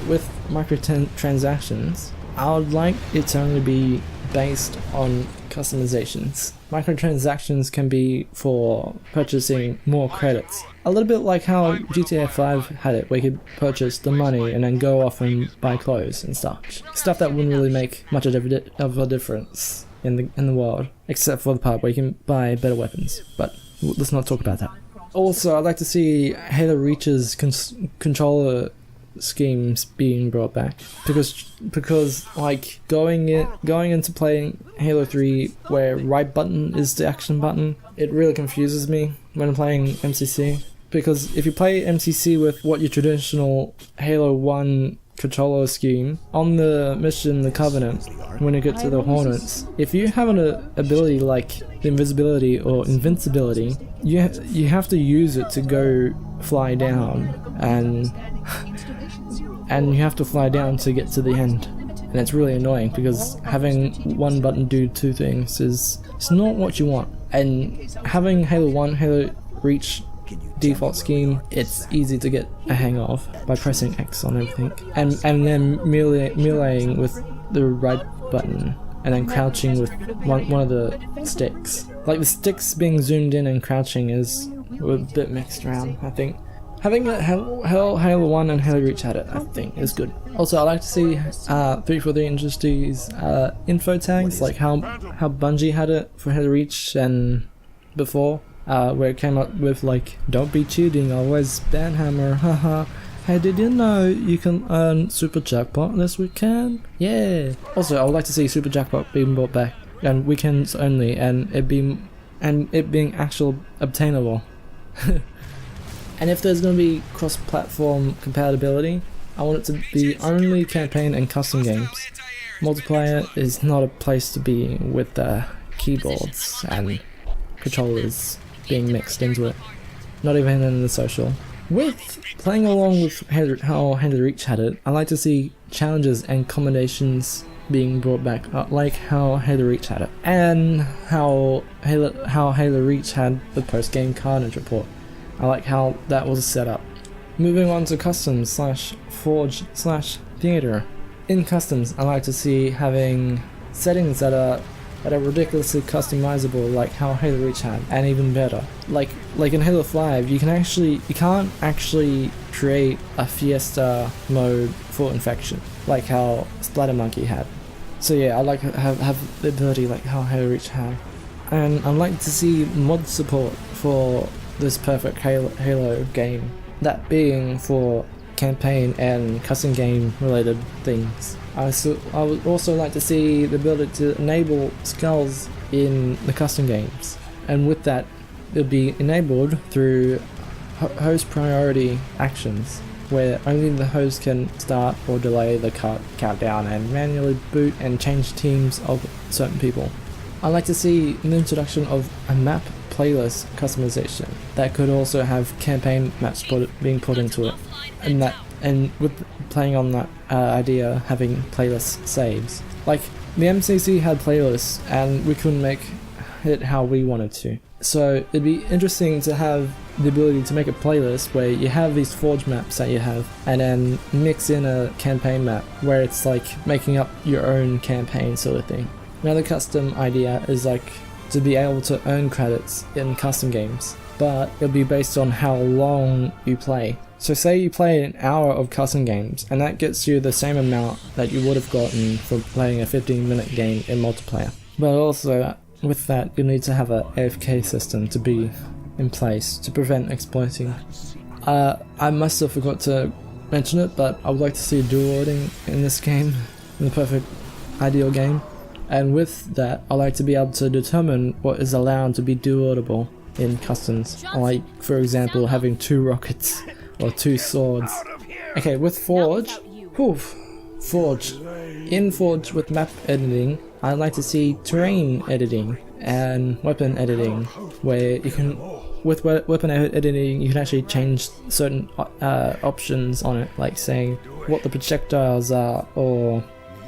with microtransactions, I would like it to only be based on customizations. Microtransactions can be for purchasing more credits. A little bit like how GTA 5 had it, where you could purchase the money and then go off and buy clothes and stuff. Stuff that wouldn't really make much of a difference in the world, except for the part where you can buy better weapons, but let's not talk about that. Also, I'd like to see Halo Reach's controller schemes being brought back, because like going into playing Halo 3 where right button is the action button, it really confuses me when playing MCC, because if you play MCC with what your traditional Halo 1 controller scheme, on the mission The Covenant, when you get to the Hornets, if you have an ability like invisibility or invincibility, you have to use it to go fly down, and you have to fly down to get to the end, and it's really annoying because having one button do two things is not what you want. And having Halo 1, Halo Reach default scheme, it's easy to get a hang of by pressing X on everything, and then meleeing with the right button, and then crouching with one of the sticks. Like the sticks being zoomed in and crouching is a bit mixed around, I think. Having Halo 1 and Halo Reach had it, I think, is good. Also, I'd like to see 343 Industries info tags, like how Bungie had it for Halo Reach and before, where it came up with like, don't be cheating, always banhammer, haha. Hey, did you know you can earn Super Jackpot this weekend? Yeah! Also, I would like to see Super Jackpot being brought back, and weekends only, and it being actual obtainable. And if there's going to be cross-platform compatibility, I want it to be only campaign and custom games. Multiplayer is not a place to be with keyboards and controllers being mixed into it. Not even in the social. With playing along with how Halo Reach had it, I like to see challenges and combinations being brought back, like how Halo Reach had it, and how Halo Reach had the post-game carnage report. I like how that was set up. Moving on to customs / forge / theater. In customs, I like to see having settings that are ridiculously customizable, like how Halo Reach had, and even better. Like in Halo 5, you can't actually create a Fiesta mode for infection, like how Splatter Monkey had. So yeah, I like to have the ability like how Halo Reach had. And I'd like to see mod support for this perfect Halo game, that being for campaign and custom game related things. I would also like to see the ability to enable skulls in the custom games, and with that it'll be enabled through host priority actions, where only the host can start or delay the countdown and manually boot and change teams of certain people. I'd like to see an introduction of a map playlist customization that could also have campaign maps being put into it, and with playing on that idea, having playlist saves. Like the MCC had playlists and we couldn't make it how we wanted to, so it'd be interesting to have the ability to make a playlist where you have these Forge maps that you have, and then mix in a campaign map where it's like making up your own campaign sort of thing. Another custom idea is like to be able to earn credits in custom games, but it'll be based on how long you play. So say you play an hour of custom games, and that gets you the same amount that you would have gotten for playing a 15-minute game in multiplayer. But also, with that, you need to have a AFK system to be in place to prevent exploiting. I must have forgot to mention it, but I would like to see dual loading in this game, in the perfect ideal game. And with that, I like to be able to determine what is allowed to be dual loadable in customs. Like, for example, having 2 rockets or 2 swords. Okay, with Forge, in Forge with map editing, I like to see terrain editing and weapon editing, where you can, with weapon editing, you can actually change certain options on it, like saying what the projectiles are or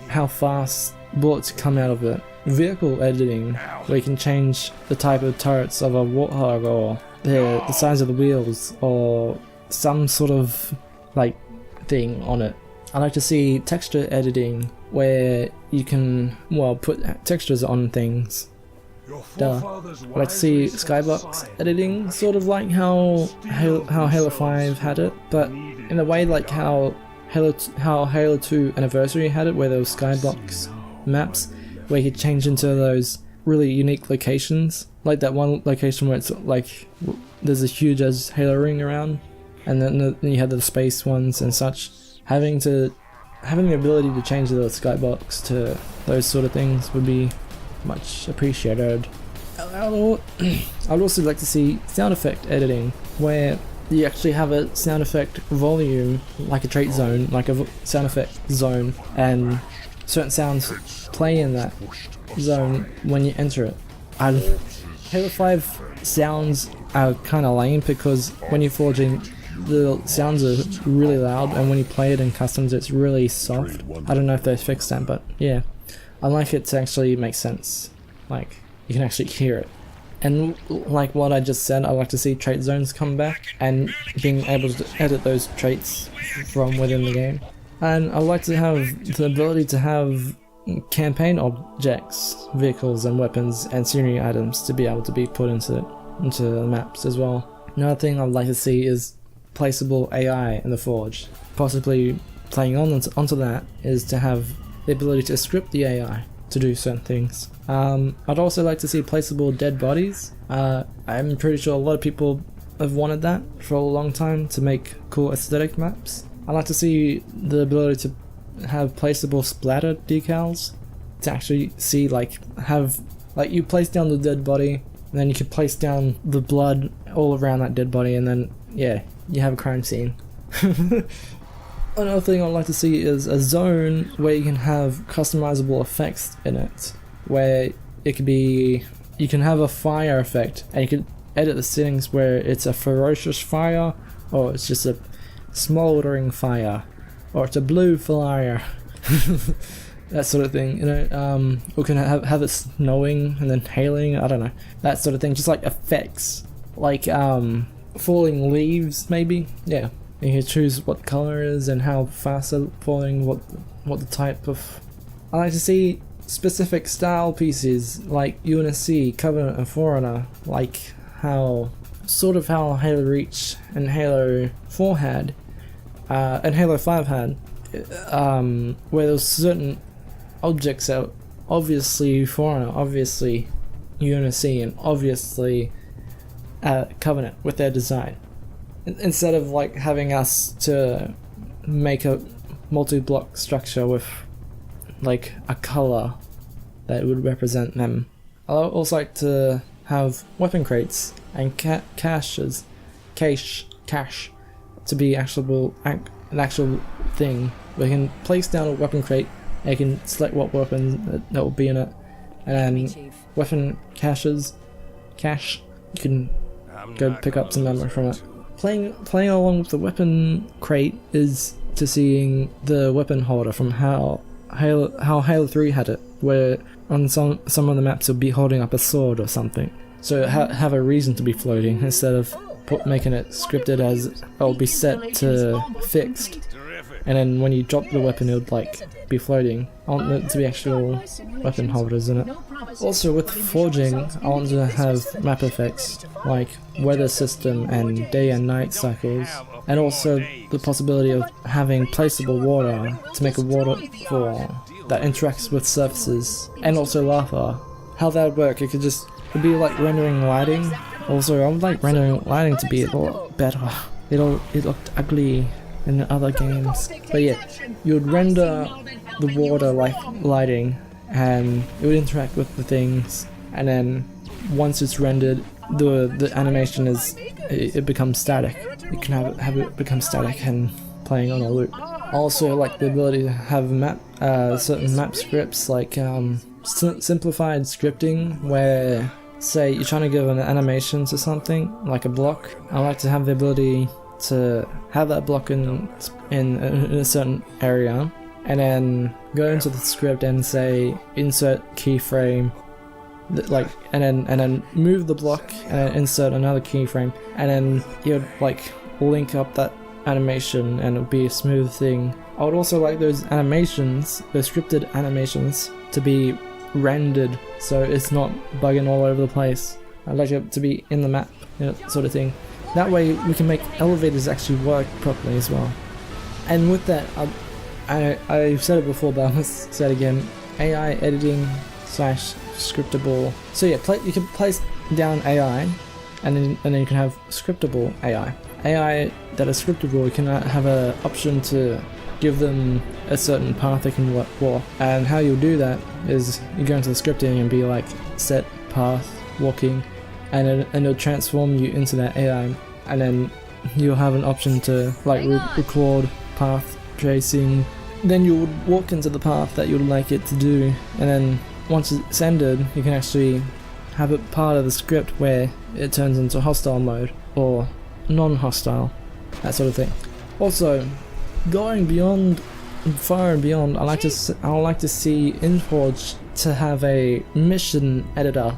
how fast bullets come out of it. Vehicle editing, where you can change the type of turrets of a Warthog or the size of the wheels or some sort of like thing on it. I like to see texture editing, where you can, well, put textures on things. I like to see skybox editing, sort of like how Halo 5 had it, but in a way like how Halo 2 Anniversary had it, where there was skybox maps, where you could change into those really unique locations, like that one location where it's like there's a huge as Halo ring around, and then you have the space ones and such. Having the ability to change the skybox to those sort of things would be much appreciated. I'd also like to see sound effect editing, where you actually have a sound effect volume, like a trait zone, like a sound effect zone, and certain sounds play in that zone when you enter it. Halo 5 sounds are kind of lame, because when you're forging, the sounds are really loud, and when you play it in customs it's really soft. I don't know if they fixed that, but yeah, I like it to actually make sense, like you can actually hear it. And like what I just said, I like to see trait zones come back and being able to edit those traits from within the game. And I like to have the ability to have campaign objects, vehicles and weapons and scenery items to be able to be put into the maps as well. Another thing I'd like to see is placeable AI in the Forge. Possibly playing onto that is to have the ability to script the AI to do certain things. I'd also like to see placeable dead bodies. I'm pretty sure a lot of people have wanted that for a long time to make cool aesthetic maps. I'd like to see the ability to have placeable splatter decals, to actually see like you place down the dead body, and then you can place down the blood all around that dead body, and then yeah, you have a crime scene. Another thing I'd like to see is a zone where you can have customizable effects in it, where it could be, you can have a fire effect and you can edit the settings where it's a ferocious fire, or it's just a smoldering fire, or it's a blue fire. That sort of thing, you know. We can have it snowing and then hailing, I don't know, that sort of thing, just like effects, like falling leaves maybe, yeah. You can choose what color it is and how fast they're falling, what the type of. I like to see specific style pieces like UNSC, Covenant and Forerunner, like how Halo Reach and Halo 4 had, and Halo 5 had, where there was certain objects that obviously Forerunner, obviously UNSC, and obviously Covenant with their design. Instead of like having us to make a multi-block structure with like a color that would represent them. I also like to have weapon crates and cache to be an actual thing. We can place down a weapon crate and you can select what weapon that will be in it, and then weapon cache, you can go pick up some ammo from it. Playing along with the weapon crate is to seeing the weapon holder from how Halo 3 had it, where on some of the maps you'll be holding up a sword or something, so have a reason to be floating instead of making it scripted as it'll be set to fixed, and then when you drop the weapon it would like be floating. I want it to be actual weapon holders in it. Also with forging, I want to have map effects like weather system and day and night cycles, and also the possibility of having placeable water to make a waterfall that interacts with surfaces, and also lava. How that would work, it'd be like rendering lighting. Also, I would like rendering lighting to be a lot better. It looked ugly in other games. But yeah, you would render the water like lighting, and it would interact with the things, and then once it's rendered, the animation it becomes static. You can have it become static and playing on a loop. Also, like the ability to have certain map scripts, like simplified scripting, where say you're trying to give an animation to something like a block. I like to have the ability to have that block in a certain area, and then go into the script and say insert keyframe, and then move the block and then insert another keyframe, and then you'd like link up that animation and it'll be a smooth thing. I would also like those animations, those scripted animations, to be rendered so it's not bugging all over the place. I'd like it to be in the map, sort of thing. That way we can make elevators actually work properly as well. And with that, I've said it before, but I must say it again, AI editing / scriptable. So yeah, you can place down AI, and then you can have scriptable AI. AI that is scriptable, you can have an option to give them a certain path they can walk. And how you'll do that is you go into the scripting and be like set path walking, and it'll transform you into that AI, and then you'll have an option to like record path tracing. Then you would walk into the path that you'd like it to do, and then once it's ended, you can actually have it part of the script where it turns into hostile mode or non-hostile, that sort of thing. Also, going far and beyond, I like to see InForge to have a mission editor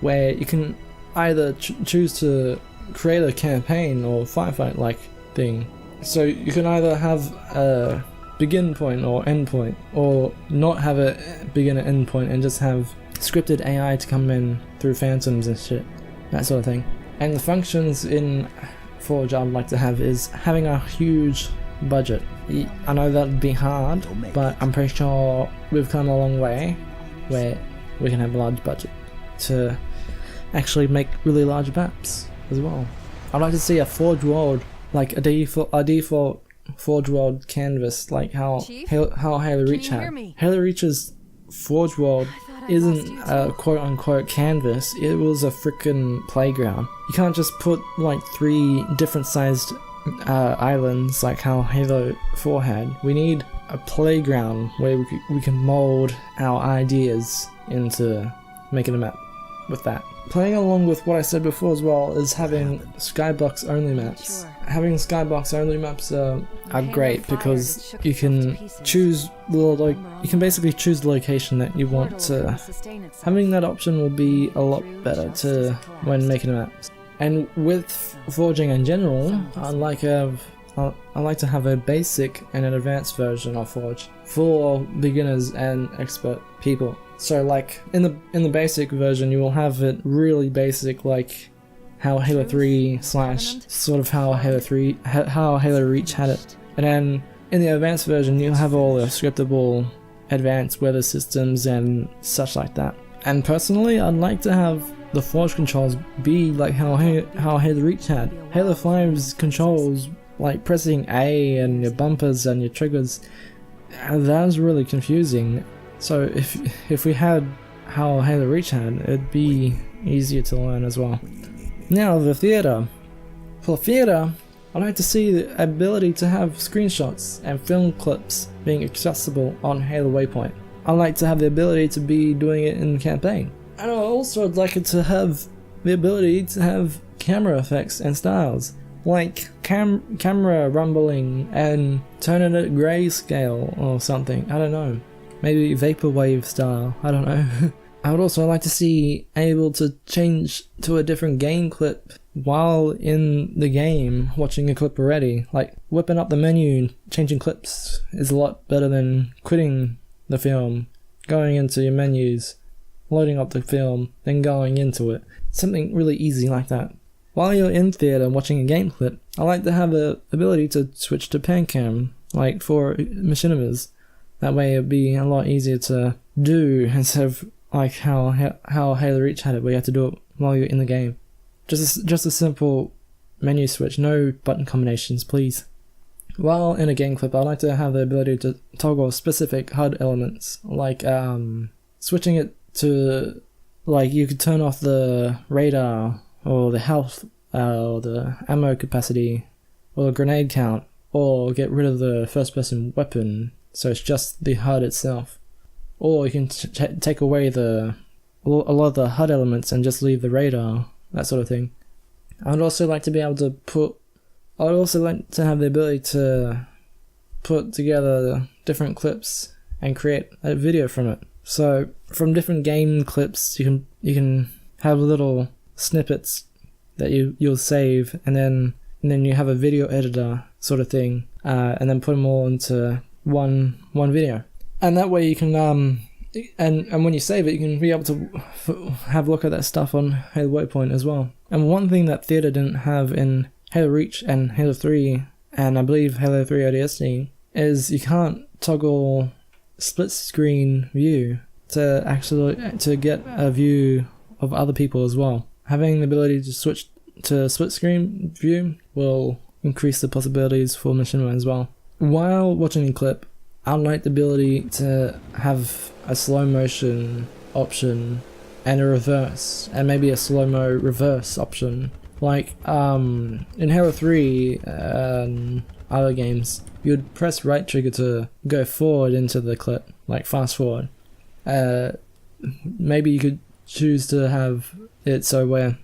where you can either choose to create a campaign or firefight like thing. So you can either have a begin point or end point, or not have a begin and end point and just have scripted AI to come in through phantoms and shit, that sort of thing. And the functions in Forge I'd like to have is having a huge budget. I know that'd be hard, but I'm pretty sure we've come a long way where we can have a large budget to actually make really large maps as well. I'd like to see a Forge world, like a default Forge world canvas, like how Halo Reach had. Halo Reach's Forge world isn't a quote-unquote canvas, it was a freaking playground. You can't just put like 3 different sized islands like how Halo 4 had. We need a playground where we can mold our ideas into making a map with that. Playing along with what I said before as well is having skybox only maps. Having skybox only maps are great because you can choose you can basically choose the location that you want to. Having that option will be a lot better when making maps. And with forging in general, I like to have a basic and an advanced version of Forge for beginners and expert people. So like in the basic version, you will have it really basic, like how Halo 3 / sort of how Halo Reach had it. And then in the advanced version, you'll have all the scriptable advanced weather systems and such like that. And personally, I'd like to have the Forge controls be like how Halo Reach had. Halo 5's controls, like pressing A and your bumpers and your triggers, that was really confusing. So if we had how Halo Reach had, it'd be easier to learn as well. Now the theater. For theater, I'd like to see the ability to have screenshots and film clips being accessible on Halo Waypoint. I'd like to have the ability to be doing it in campaign. And also I'd like it to have the ability to have camera effects and styles, like camera rumbling and turning it grayscale or something, I don't know. Maybe vaporwave style, I don't know. I would also like to see able to change to a different game clip while in the game watching a clip already. Like, whipping up the menu, changing clips is a lot better than quitting the film, going into your menus, loading up the film, then going into it. Something really easy like that. While you're in theatre watching a game clip, I like to have the ability to switch to pan cam, like for machinimas. That way it'd be a lot easier to do instead of like how Halo Reach had it, where you have to do it while you're in the game. Just a simple menu switch, no button combinations, please. While in a game clip, I like to have the ability to toggle specific HUD elements, like switching it to, like, you could turn off the radar, or the health, or the ammo capacity, or the grenade count, or get rid of the first-person weapon, so it's just the HUD itself. Or you can take away a lot of the HUD elements and just leave the radar, that sort of thing. I'd also like to be able to have the ability to put together different clips and create a video from it. So from different game clips, you can have little snippets that you'll save, and then you have a video editor sort of thing, and then put them all into one video. And that way you can and when you save it, you can be able to have a look at that stuff on Halo Waypoint as well. And one thing that theatre didn't have in Halo Reach and Halo 3, and I believe Halo 3 ODST, is you can't toggle split screen view to get a view of other people as well. Having the ability to switch to split screen view will increase the possibilities for machinima as well. While watching a clip, I'd like the ability to have a slow motion option and a reverse, and maybe a slow-mo reverse option. Like in Halo 3 and other games, you'd press right trigger to go forward into the clip, like fast forward. Maybe you could choose to have it so where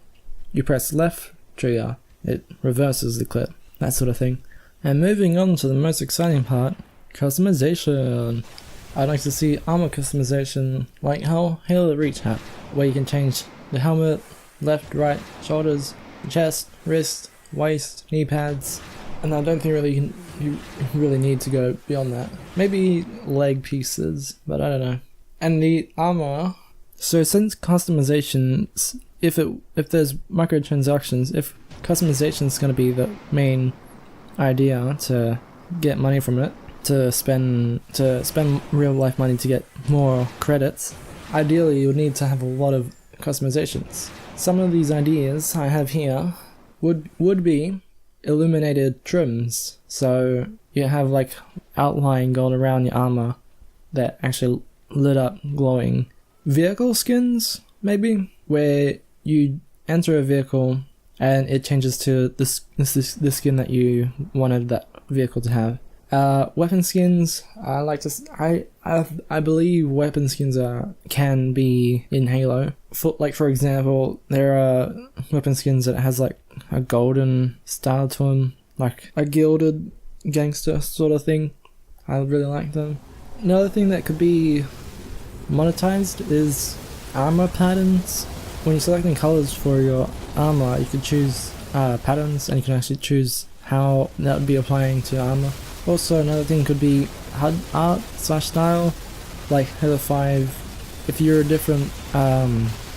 you press left trigger, it reverses the clip, that sort of thing. And moving on to the most exciting part, customization. I'd like to see armor customization like how Halo Reach had, where you can change the helmet, left, right, shoulders, chest, wrist, waist, knee pads, and I don't think you really need to go beyond that. Maybe leg pieces, but I don't know. And the armor, so since customizations, if there's microtransactions, if customization is going to be the main idea to get money from it, to spend real life money to get more credits, ideally you would need to have a lot of customizations. Some of these ideas I have here would be illuminated trims, so you have like outline going around your armor that actually lit up glowing. Vehicle skins, maybe, where you enter a vehicle and it changes to the skin that you wanted that vehicle to have. Weapon skins, I believe weapon skins can be in Halo. For example, there are weapon skins that has like a golden style to them, like a gilded gangster sort of thing. I really like them. Another thing that could be monetized is armor patterns. When you're selecting colors for your armor, you can choose patterns, and you can actually choose how that would be applying to armor. Also, another thing could be HUD art / style, like Halo 5. If you're a different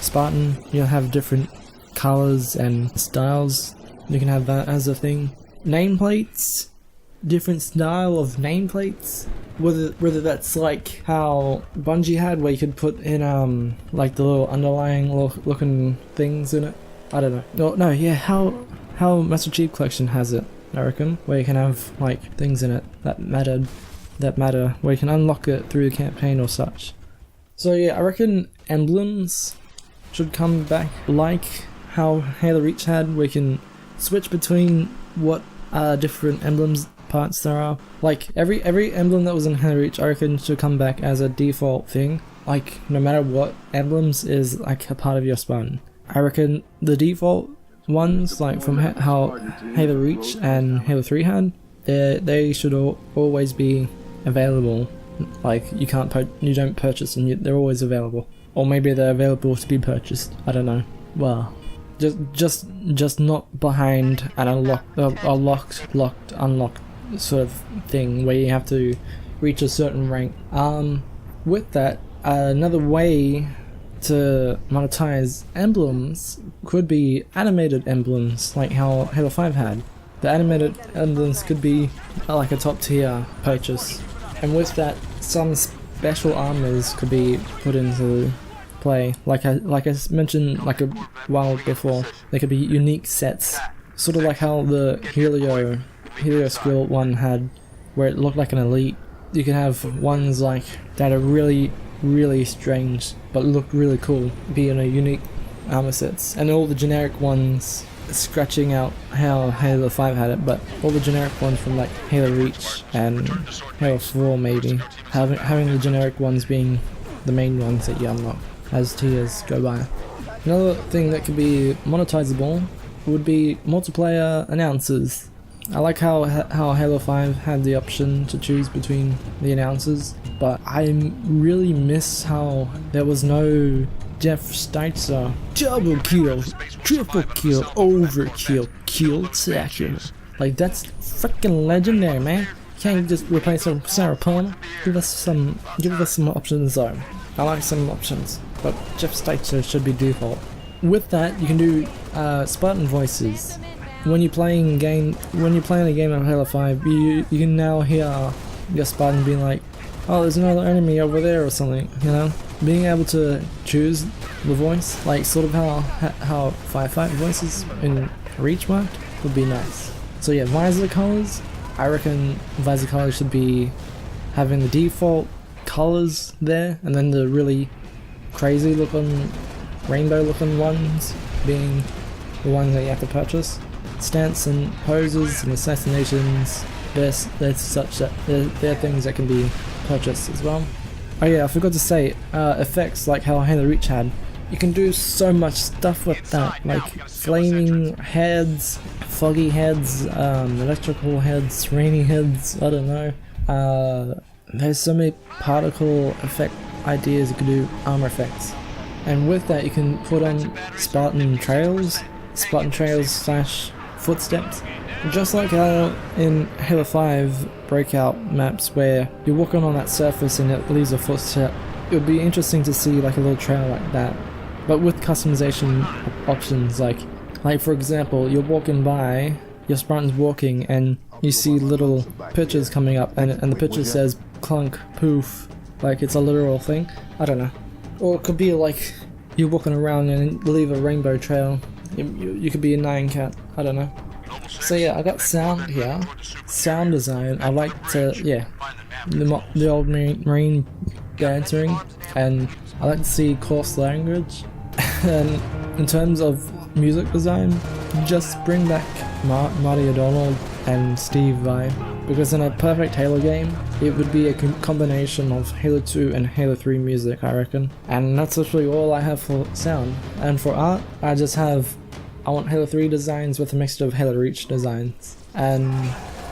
Spartan, you'll have different colors and styles. You can have that as a thing. Nameplates, different style of nameplates. Whether that's like how Bungie had, where you could put in like the little underlying looking things in it. I don't know. No, yeah, how Master Chief Collection has it, I reckon, where you can have like things in it that matter, where you can unlock it through the campaign or such. So yeah, I reckon emblems should come back like how Halo Reach had, where you can switch between what different emblems parts there are. Like every emblem that was in Halo Reach, I reckon should come back as a default thing. Like no matter what emblems is like a part of your Spartan. I reckon the default ones, like from how Halo Reach and Halo 3 had, they should always be available. Like you don't purchase them, they're always available. Or maybe they're available to be purchased, I don't know. Well, just not behind an unlocked sort of thing where you have to reach a certain rank. With that, another way to monetize emblems could be animated emblems, like how Halo 5 had. The animated emblems could be like a top tier purchase, and with that, some special armors could be put into play. Like I mentioned like a while before, there could be unique sets, sort of like how the Helio Skill one had, where it looked like an elite. You can have ones like that are really strange but look really cool, being a unique armor sets, and all the generic ones scratching out how Halo 5 had it, but all the generic ones from like Halo Reach and Halo 4 maybe, having the generic ones being the main ones that you unlock as tiers go by. Another thing that could be monetizable would be multiplayer announcers. I like how Halo 5 had the option to choose between the announcers, but I really miss how there was no Jeff Steitzer double kill, triple kill, overkill, kill tackle. Like, that's freaking legendary, man. Can't just replace Sarah Palmer. Give us some options though. I like some options, but Jeff Steitzer should be default. With that, you can do Spartan voices. When you're playing a game of Halo 5, you can now hear your Spartan being like, oh, there's another enemy over there or something, you know? Being able to choose the voice, like sort of how Firefight voices in Reach worked, would be nice. So yeah, visor colors, I reckon visor colors should be having the default colors there, and then the really crazy looking, rainbow looking ones being the ones that you have to purchase. Stance and poses and assassinations, they're things that can be purchased as well. Oh yeah, I forgot to say, effects like how Halo Reach had. You can do so much stuff with that, like flaming heads, foggy heads, electrical heads, rainy heads, I don't know. There's so many particle effect ideas you can do, armor effects. And with that you can put on Spartan trails / footsteps. Just like how in Halo 5 breakout maps where you're walking on that surface and it leaves a footstep, it would be interesting to see like a little trail like that, but with customization options, like for example, you're walking by, your Spartan's walking and you see little pictures coming up and the picture says clunk, poof, like it's a literal thing, I don't know. Or it could be like you're walking around and leave a rainbow trail. You could be a Nyan Cat, I don't know. So yeah, I got sound here, sound design. I like to, yeah, the old marine bantering, and I like to see coarse language. And in terms of music design, just bring back Marty O'Donnell and Steve Vai, because in a perfect Halo game, it would be a combination of Halo 2 and Halo 3 music, I reckon. And that's literally all I have for sound. And for art, I want Halo 3 designs with a mixture of Halo Reach designs, and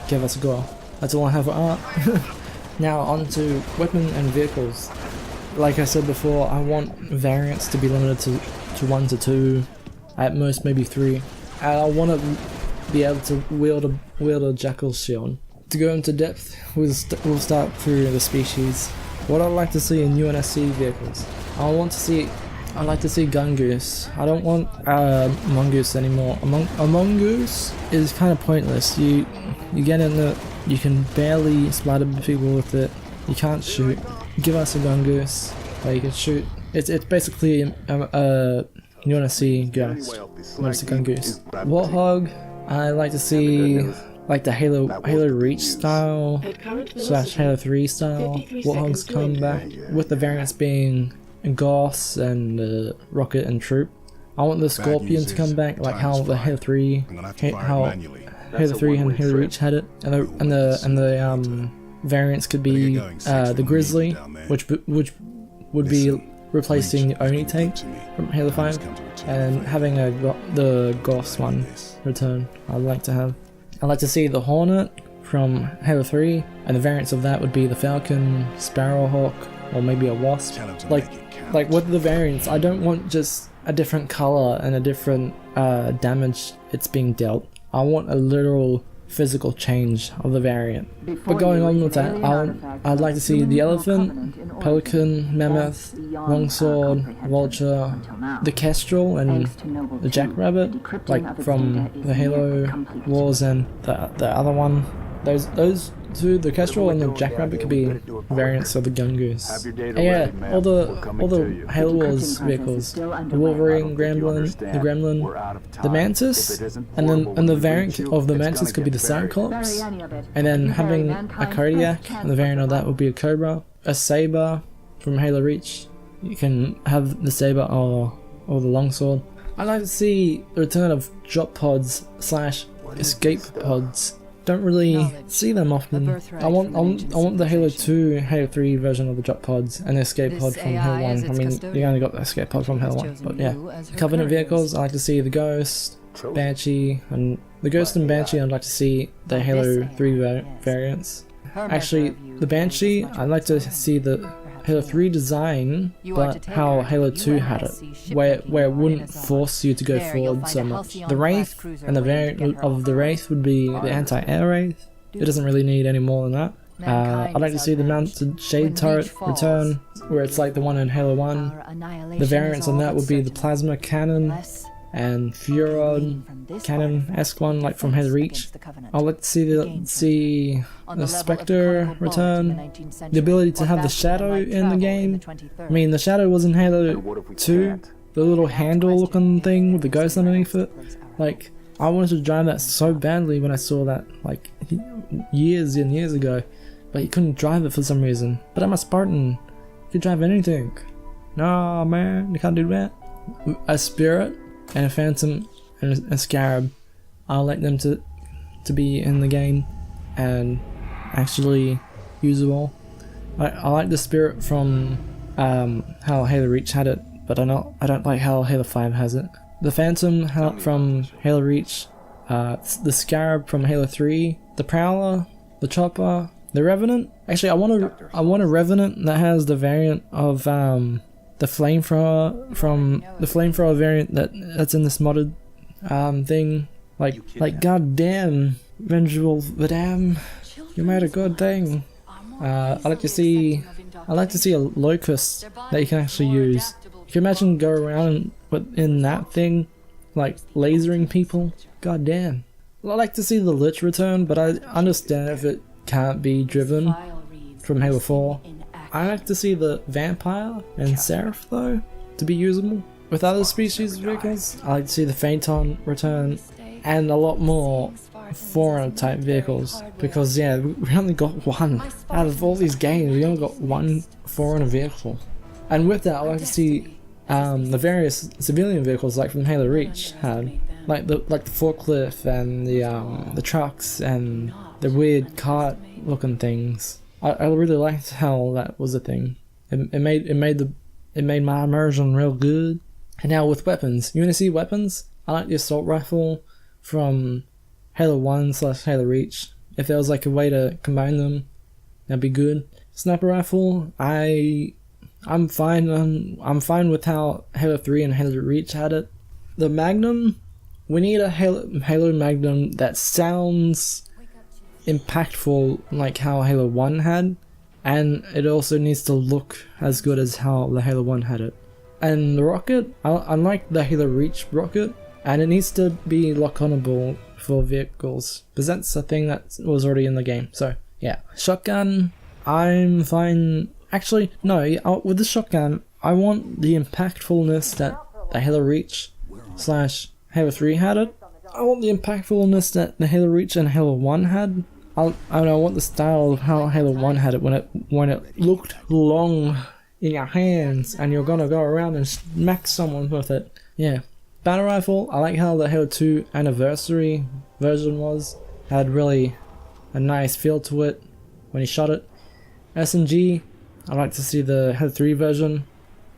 give us a go. That's all I have for art. Now on to weapon and vehicles. Like I said before, I want variants to be limited to 1 to 2, at most maybe 3. And I want to be able to wield a Jackal shield. To go into depth, we'll start through the species. What I'd like to see in UNSC vehicles. I'd like to see Gungoose. I don't want Mongoose anymore. A Mongoose is kind of pointless. You get in it, you can barely splatter people with it. You can't shoot. Give us a Gungoose where you can shoot. It's basically a UNSC Ghost. UNSC Gungoose. Warthog, I like to see like the Halo Reach style / Halo 3 style. Warthogs come back with the variants being Goss and Rocket and Troop. I want the Scorpion to come back, like how the Halo 3 and Halo Reach had it, and the variants could be the Grizzly, which would be replacing the Oni tank from Halo 5, and having the Goss one return. I'd like to see the Hornet from Halo 3, and the variants of that would be the Falcon, Sparrowhawk, or maybe a Wasp. Like with the variants, I don't want just a different color and a different damage it's being dealt. I want a literal physical change of the variant. But going on with that, I'd like to see the elephant, pelican, mammoth, longsword, vulture, the kestrel, and the jackrabbit, like from the Halo Wars, and the other one. Those two, the kestrel and the jackrabbit, could be variants of the gun goose. And yeah, all the Halo Wars vehicles, the Wolverine, the Gremlin, the Mantis, and the variant of the Mantis could be the Cyclops, and then having a Kodiak, and the variant of that would be a Cobra, a Saber from Halo Reach. You can have the Saber or the Longsword. I'd like to see the return of drop pods / escape pods. Don't really see them often. I want the Halo 2, Halo 3 version of the drop pods and the escape pod from Halo 1. I mean, you only got the escape pod from Halo 1, but yeah. Covenant vehicles, I like to see the Ghost, Banshee, and the Ghost and Banshee. I'd like to see the Halo 3 variants. Actually, the Banshee, I'd like to see the Halo 3 design, but how Halo 2 had it, where it wouldn't force you to go forward so much. The Wraith and the variant of the Wraith would be the anti-air Wraith. It doesn't really need any more than that. I'd like to see the mounted shade turret return, where it's like the one in Halo 1. The variants on that would be the plasma cannon and Furod cannon-esque one, like from Halo Reach. I'd like to see the Spectre return, the ability to have the Shadow in the game. I mean, the Shadow was in Halo 2, the little handle looking thing with the ghost underneath it. Like, I wanted to drive that so badly when I saw that, like, years and years ago, but you couldn't drive it for some reason. But I'm a Spartan, you could drive anything. Nah, man, you can't do that. A Spirit and a Phantom and a Scarab, I'd like them to be in the game and actually usable. I like the Spirit from how Halo Reach had it, but I don't like how Halo 5 has it. The Phantom from Halo Reach, the Scarab from Halo 3, the Prowler, the Chopper, the Revenant. Actually, I want a Revenant that has the variant of the flamethrower from the flamethrower variant that's in this modded thing. Like goddamn, Vengeful Vidam, you made a good thing. I like to see a Locust that you can actually use. Can you imagine go around in that thing, like lasering people? God damn. I like to see the Lich return, but I understand if it can't be driven from Halo 4. I like to see the Vampire and Seraph though, to be usable. With other species vehicles, I like to see the Phaeton return, and a lot more Forerunner type vehicles, because yeah, we only got one. Out of all these games, we only got one Forerunner vehicle. And with that, I like to see the various civilian vehicles like from Halo Reach had, like the forklift and the trucks and the weird cart looking things. I really liked how that was a thing. It made my immersion real good. And now with weapons, UNSC Weapons, I like the assault rifle from Halo 1 / Halo Reach. If there was like a way to combine them, that'd be good. Sniper rifle, I'm fine with how Halo 3 and Halo Reach had it. The Magnum, we need a Halo Magnum that sounds impactful like how Halo 1 had, and it also needs to look as good as how the Halo 1 had it. And the rocket, I like the Halo Reach rocket, and it needs to be lock-onable for vehicles, because that's a thing that was already in the game. So yeah, shotgun, I'm fine. Actually, no, with the shotgun, I want the impactfulness that the Halo Reach / Halo 3 had it. I want the impactfulness that the Halo Reach and Halo 1 had. I want the style of how Halo 1 had it when it looked long in your hands and you're gonna go around and smack someone with it. Yeah. Battle rifle, I like how the Halo 2 anniversary version was. Had really a nice feel to it when he shot it. SMG, I like to see the Halo 3 version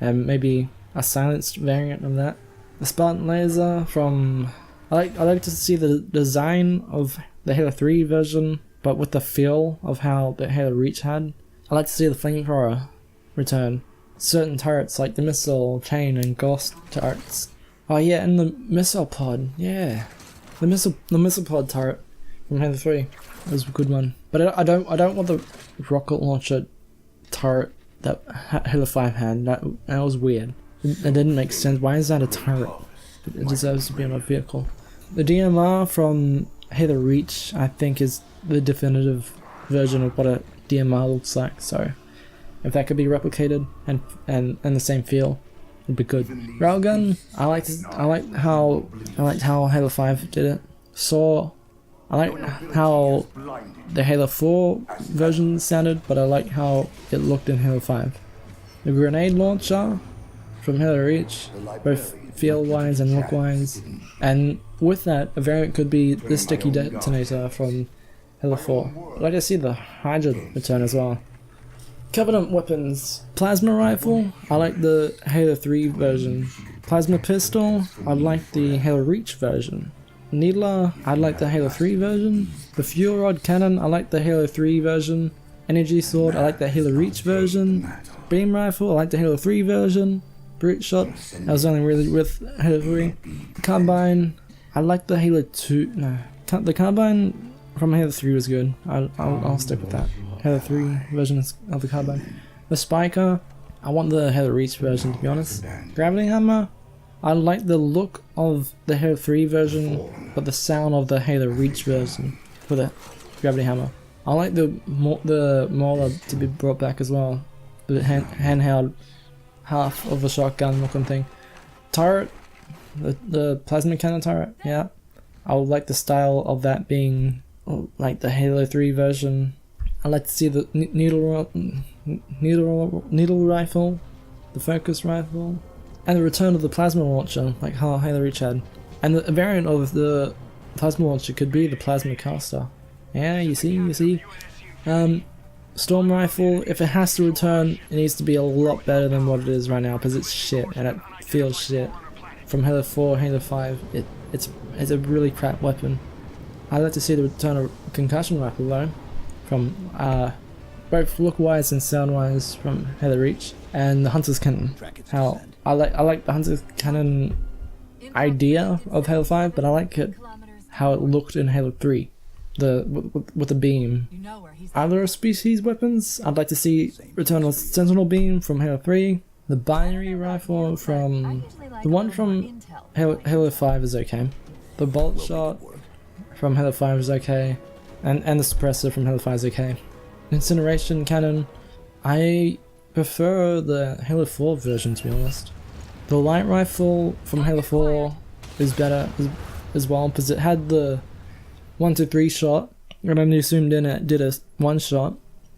and maybe a silenced variant of that. The Spartan laser from... I like to see the design of the Halo 3 version, but with the feel of how the Halo Reach had. I like to see the flamethrower return. certain turrets like the missile chain and ghost turrets. Oh yeah, and the missile pod, yeah. The missile pod turret from Halo 3 was a good one. But I don't want the rocket launcher turret that Halo 5 had. That was weird. It didn't make sense. Why is that a turret? It deserves to be on a vehicle. The DMR from Halo Reach, I think, is the definitive version of what a DMR looks like. So if that could be replicated and the same feel, it'd be good. Railgun, I liked how Halo 5 did it. I like how the Halo 4 version sounded, but I like how it looked in Halo 5. The grenade launcher from Halo Reach, both feel-wise and look-wise, and with that, a variant could be the sticky detonator from Halo 4. I'd like to see the Hydra return as well. Covenant weapons. Plasma rifle, I like the Halo 3 version. Plasma pistol, I like the Halo Reach version. Needler, I like the Halo 3 version. The fuel rod cannon, I like the Halo 3 version. Energy sword, I like the Halo Reach version. Beam rifle, I like the Halo 3 version. Brute shot, I was only really with Halo 3. Carbine, I like the Halo 2, no. The carbine from Halo 3 was good. I'll stick with that. Halo 3 version of the carbine. The spiker, I want the Halo Reach version, to be honest. Gravity hammer, I like the look of the Halo 3 version, but the sound of the Halo Reach version for the gravity hammer. I like the Mauler to be brought back as well. The handheld half of a shotgun looking thing. Turret, the plasma cannon turret, yeah. I would like the style of that being like the Halo 3 version. I like to see the needle rifle, the focus rifle, and the return of the plasma launcher, like how Halo Reach had. And a variant of the plasma launcher could be the plasma caster. Yeah, you see. Storm rifle, if it has to return, it needs to be a lot better than what it is right now, because it's shit and it feels shit. From Halo 4, Halo 5, it's a really crap weapon. I'd like to see the return of concussion rifle though, from both look-wise and sound-wise from Halo Reach, and the Hunter's Cannon. How I like the Hunter's Cannon idea of Halo 5, but I like it how it looked in Halo 3, with the beam. Other species weapons, I'd like to see return of Sentinel Beam from Halo 3, the binary rifle from the one from Halo 5 is okay, the bolt shot from Halo 5 is okay, and the suppressor from Halo 5 is okay. Incineration cannon, I prefer the Halo 4 version, to be honest. The light rifle from Halo 4 is better as well, because it had the 1-2-3 shot, and then you zoomed in and it did a one shot,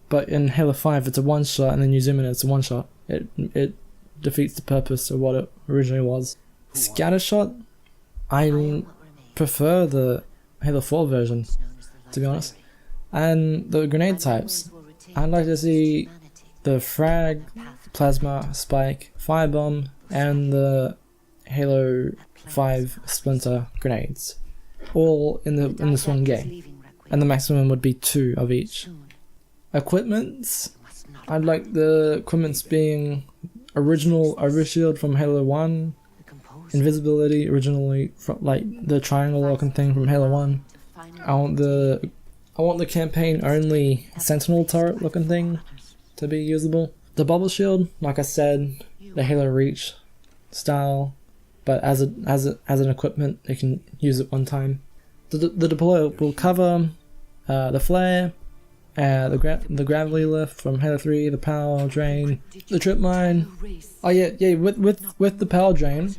but in Halo 5 it's a one shot, and then you zoom in and it's a one shot. It defeats the purpose of what it originally was. Scattershot, I prefer the Halo 4 version, to be honest. And the grenade types, I'd like to see the frag, plasma, spike, firebomb, and the Halo 5 splinter grenades, all in this one game, and the maximum would be 2 of each. Equipments, I'd like the equipments being original overshield from Halo 1, invisibility originally from like the triangle looking thing from Halo 1. I want the campaign only Sentinel turret looking thing to be usable. The bubble shield, like I said, the Halo Reach style, but as an equipment, they can use it one time. The deployable cover, the flare, the gravity lift from Halo 3, the power drain, the trip mine. Oh yeah, with the power drain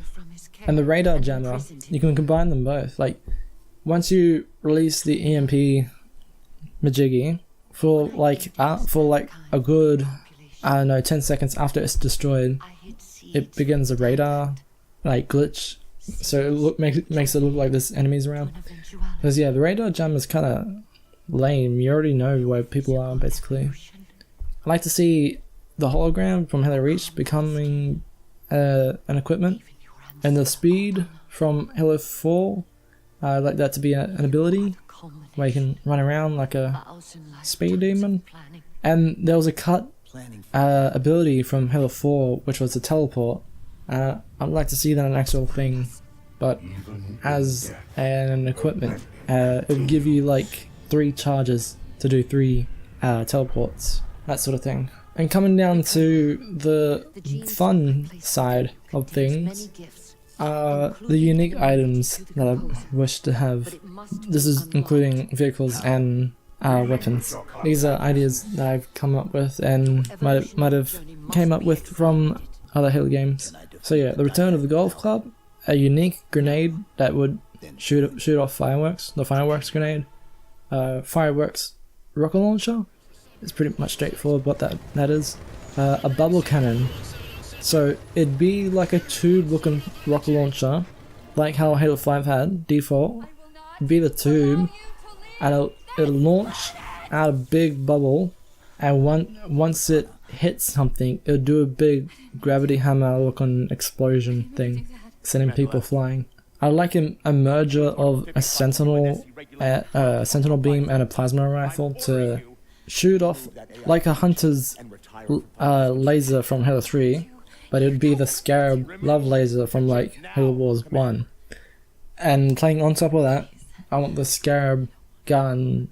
and the radar jammer, you can combine them both. Like once you release the EMP majiggy for like a good, I don't know, 10 seconds after it's destroyed, it begins a radar like glitch, so it makes it look like there's enemies around. Because yeah, the radar jam is kind of lame. You already know where people are basically. I like to see the hologram from Halo Reach becoming an equipment, and the speed from Halo 4, I'd like that to be an ability where you can run around like a speed demon. And there was a cut ability from Halo 4, which was the teleport. I'd like to see that an actual thing, but as an equipment. It would give you like 3 charges to do 3 teleports, that sort of thing. And coming down to the fun side of things, the unique items that I wish to have. This is including vehicles and weapons. These are ideas that I've come up with and might have came up with from other Halo games. So yeah, the return of the golf club, a unique grenade that would shoot off fireworks, the fireworks grenade, fireworks rocket launcher. It's pretty much straightforward what that is. A bubble cannon. So it'd be like a tube looking rocket launcher, like how Halo 5 had default. It'd be the tube, and it'll launch out a big bubble, and once it hits something, it'll do a big gravity hammer looking explosion thing, sending people flying. I like a merger of a sentinel beam and a plasma rifle to shoot off like a hunter's laser from Halo 3, but it would be the Scarab love laser from like Halo Wars 1. And playing on top of that, I want the Scarab gun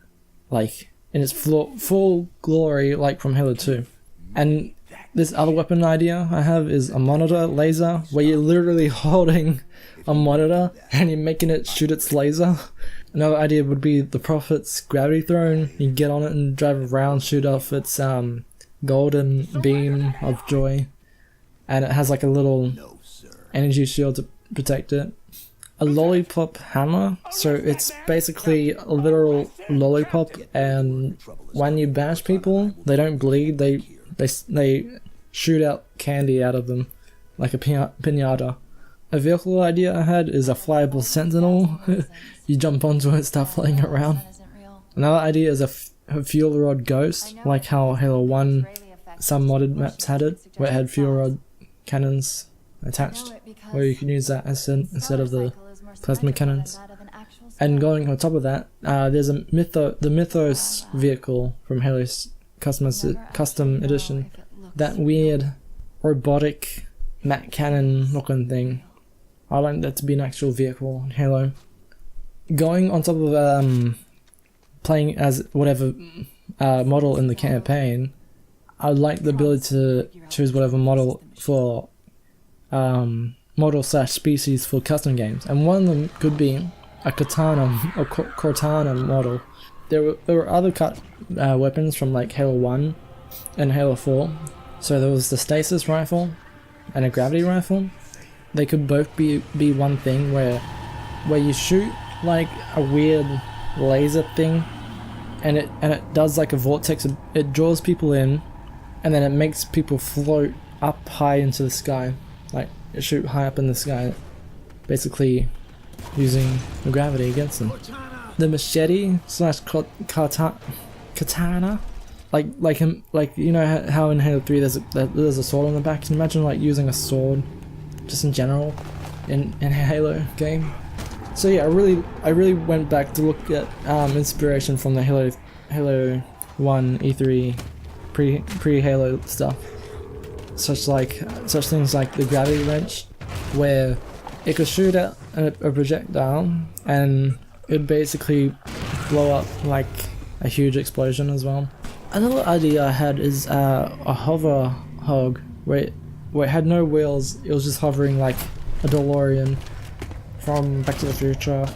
like in its full glory like from Halo 2. And this other weapon idea I have is a monitor laser, where you're literally holding a monitor and you're making it shoot its laser. Another idea would be the Prophet's gravity throne. You get on it and drive around, shoot off its golden beam of joy, and it has like a little energy shield to protect it. A lollipop hammer, so it's basically a literal lollipop, and when you bash people, they don't bleed, they shoot out candy out of them, like a piñata. A vehicle idea I had is a flyable sentinel. You jump onto it, start flying around. Another idea is a fuel rod ghost, like how Halo 1, some modded maps had it, where it had fuel rod cannons attached, where you can use that instead of the plasma cannons. And going on top of that, there's the Mythos vehicle from Halo's custom edition. That weird robotic Mac cannon looking thing. I like that to be an actual vehicle in Halo. Going on top of playing as whatever model in the campaign, I'd like the ability to choose whatever model for model/species for custom games, and one of them could be a Cortana model. There were other weapons from like Halo 1 and Halo 4. So there was the stasis rifle and a gravity rifle. They could both be one thing where you shoot like a weird laser thing, and it does like a vortex. It draws people in, and then it makes people float up high into the sky, like shoot high up in the sky, basically using the gravity against them. The machete / katana, like you know how in Halo 3 there's a sword on the back. Can you imagine like using a sword just in general in a Halo game? So yeah, I really went back to look at inspiration from the Halo 1 E3 pre-Halo stuff, such things like the gravity wrench, where it could shoot out a projectile and it'd basically blow up like a huge explosion as well. Another idea I had is a hover hog, where it had no wheels. It was just hovering like a DeLorean from Back to the Future,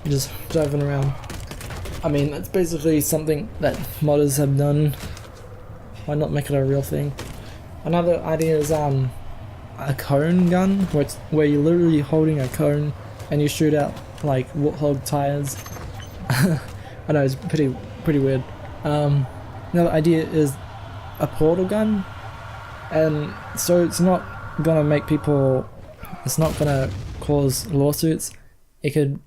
just driving around. I mean, it's basically something that modders have done. Why not make it a real thing? Another idea is a cone gun, where you're literally holding a cone and you shoot out like warthog tires. I know, it's pretty weird. Another idea is a portal gun, and so it's not gonna make people, it's not gonna cause lawsuits. It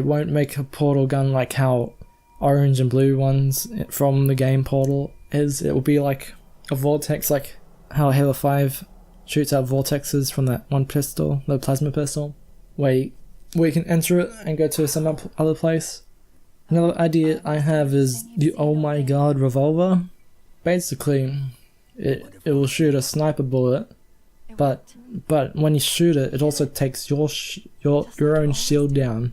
won't make a portal gun like how orange and blue ones from the game Portal is. It will be like a vortex, like how Halo 5 shoots out vortexes from that one pistol, the plasma pistol, where you can enter it and go to some other place. Another idea I have is the Oh My God revolver. basically it will shoot a sniper bullet, but when you shoot it, it also takes your own shield down.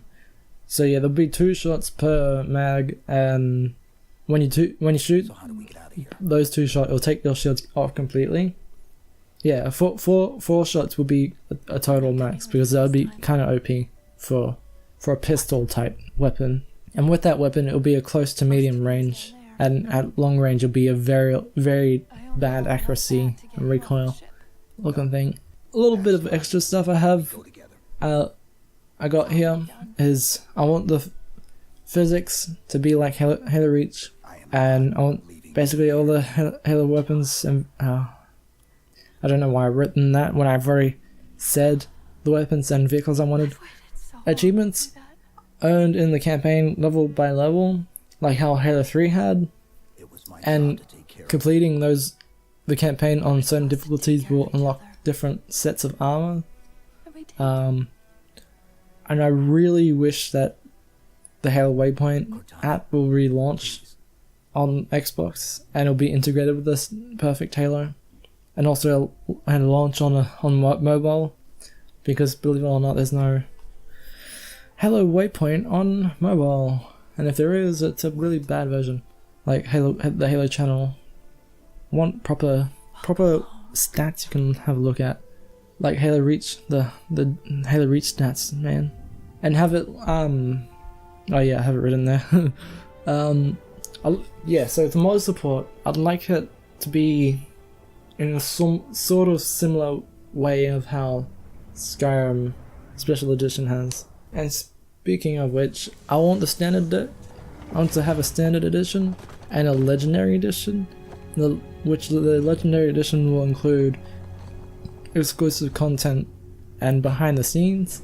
So yeah, there'll be 2 shots per mag, and when you shoot those 2 shots, it'll take your shields off completely. Yeah, 4 shots will be a total max, because that would be kind of OP for a pistol type weapon. And with that weapon, it'll be a close to medium range, and at long range it'll be a very bad accuracy and recoil looking thing. A little bit of extra stuff I have I got here is I want the physics to be like Halo Reach, and I want basically all the Halo weapons, and I don't know why I've written that when I've already said the weapons and vehicles I wanted. Achievements earned in the campaign level by level, like how Halo 3 had, and completing the campaign on certain difficulties will unlock different sets of armor. And I really wish that the Halo Waypoint app will relaunch on Xbox, and it'll be integrated with this perfect Halo, and also launch on mobile, because believe it or not, there's no Halo Waypoint on mobile, and if there is, it's a really bad version. Like the Halo channel want proper stats you can have a look at, like Halo Reach, the Halo Reach stats, man, and have it oh yeah, I have it written there. Yeah, so the mod support, I'd like it to be in a sort of similar way of how Skyrim Special Edition has. And speaking of which, I want I want to have a standard edition and a legendary edition, which the legendary edition will include exclusive content and behind the scenes,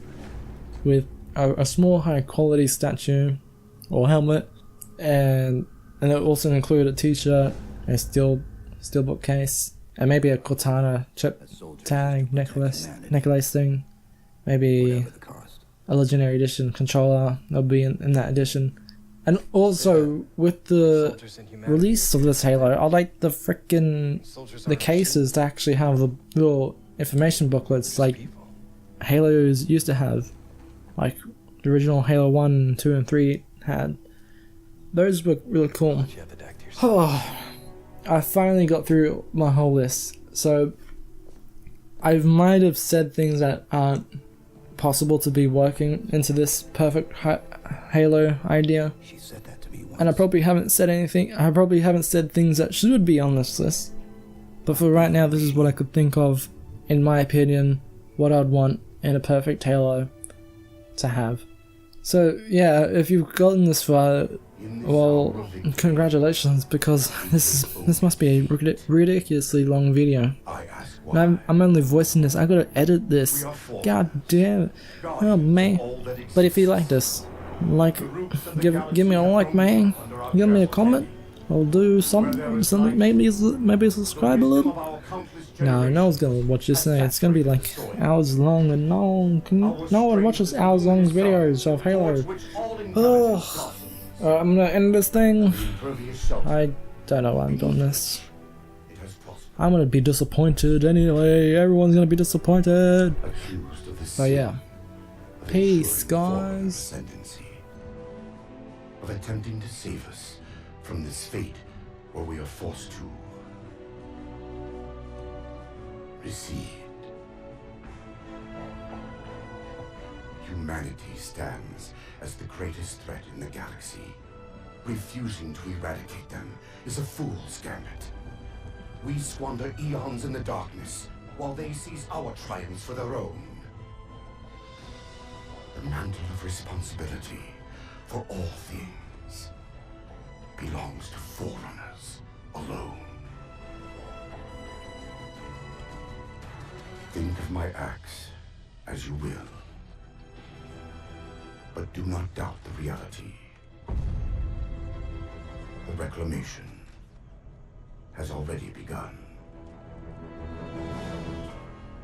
with a small high quality statue or helmet, and it'll also include a t-shirt, a steelbook case, and maybe a katana chip tag necklace thing, maybe a legendary edition controller that'll be in that edition. And also, with the release of this Halo, I like the cases to actually have the little information booklets like Halos used to have, like the original Halo 1, 2 and 3 had. Those were really cool. Oh, I finally got through my whole list, so I might have said things that aren't possible to be working into this perfect Halo idea, and I probably haven't said things that should be on this list, but for right now, this is what I could think of, in my opinion, what I'd want in a perfect Halo to have. So yeah, if you've gotten this far, well, congratulations, because this must be a ridiculously long video. And I'm only voicing this, I gotta edit this. God damn it. Oh man. But if you like this, give me a like, man. Give me a comment. I'll do something. Maybe subscribe a little. No one's gonna watch this thing. It's gonna be like hours long, and no one watches hours long videos of Halo. Ugh. I'm gonna end this thing. I don't know why I'm doing this. I'm gonna be disappointed anyway. Everyone's gonna be disappointed. So yeah. Peace, guys. Of attempting to save us from this fate where we are forced to recede. Humanity stands as the greatest threat in the galaxy. Refusing to eradicate them is a fool's gambit. We squander eons in the darkness, while they seize our triumphs for their own. The mantle of responsibility for all things belongs to Forerunners alone. Think of my acts as you will, but do not doubt the reality. The reclamation has already begun,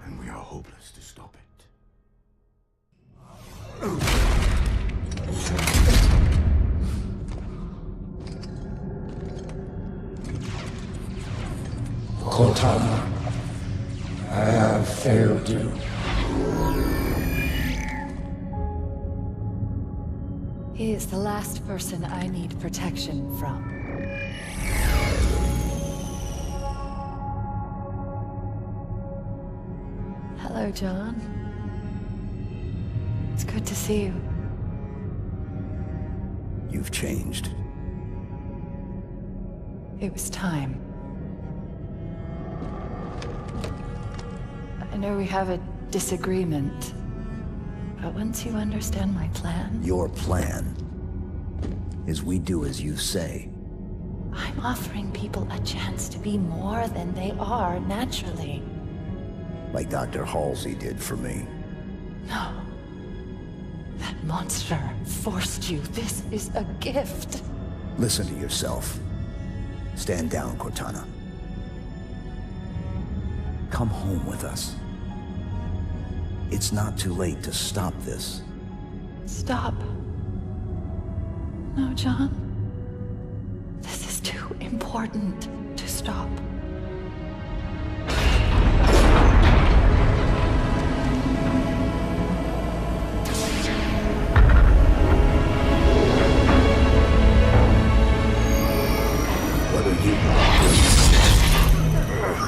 and we are hopeless to stop it. Cortana, I have failed you. He is the last person I need protection from. Hello, John. It's good to see you. You've changed. It was time. I know we have a disagreement, but once you understand my plan... Your plan is we do as you say. I'm offering people a chance to be more than they are naturally. Like Dr. Halsey did for me. No. That monster forced you. This is a gift. Listen to yourself. Stand down, Cortana. Come home with us. It's not too late to stop this. Stop. No, John. This is too important to stop.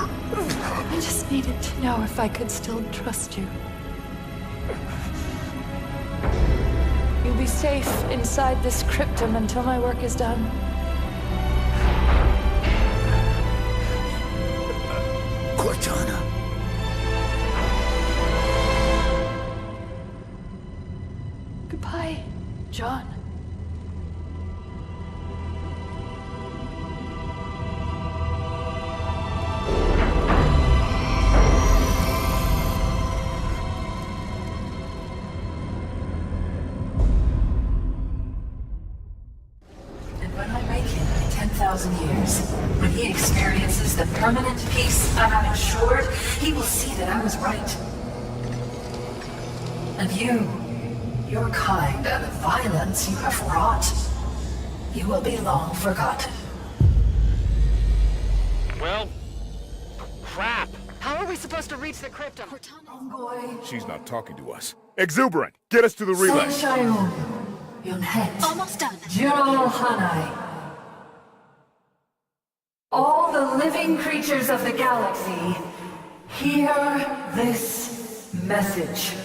I just needed to know if I could still trust you. You'll be safe inside this cryptum until my work is done. Cortana. Goodbye, John. Years. When he experiences the permanent peace I have ensured, he will see that I was right. And your kind, and the violence you have wrought, you will be long forgotten. Well, crap. How are we supposed to reach the cryptum? Envoy, She's not talking to us. Exuberant, get us to the relay. Sunshine, Yunhet, Almost done. Jiral Hanai. All the living creatures of the galaxy, hear this message.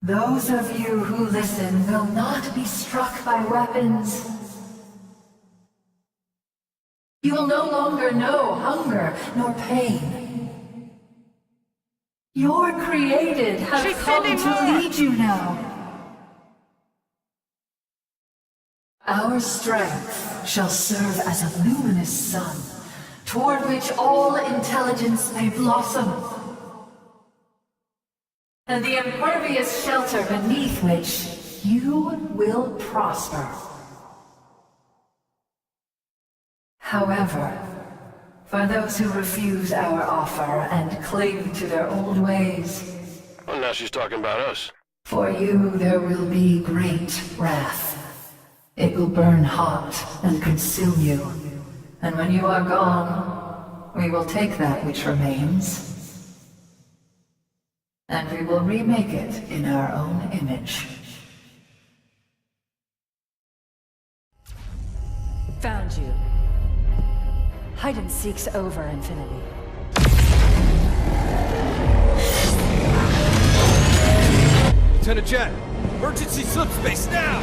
Those of you who listen will not be struck by weapons. You will no longer know hunger nor pain. Your created have come to lead you now. Our strength shall serve as a luminous sun, toward which all intelligence may blossom, and the impervious shelter beneath which you will prosper. However, for those who refuse our offer and cling to their old ways, Well, now she's talking about us. for you there will be great wrath. It will burn hot and consume you, and when you are gone, we will take that which remains, and we will remake it in our own image. Found you. Hide and seek's over, Infinity. Lieutenant Jet, emergency slipspace now!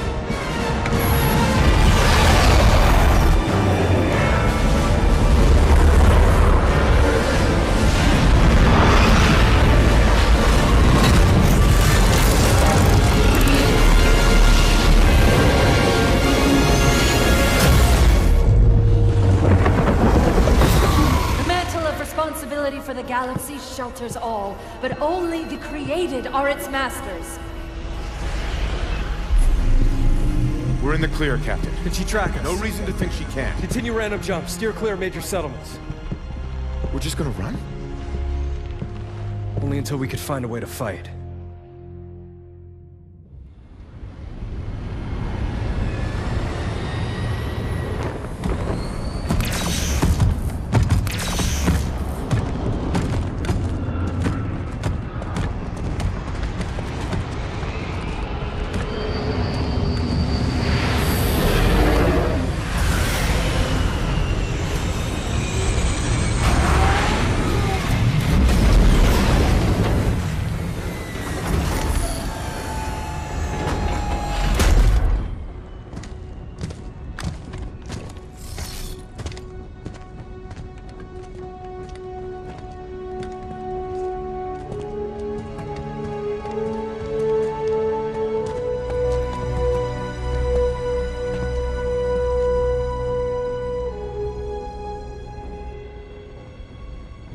Responsibility for the galaxy shelters all, but only the created are its masters. We're in the clear, Captain. Can she track us? No reason to think she can't. Continue random jumps, steer clear of major settlements. We're just gonna run? Only until we could find a way to fight.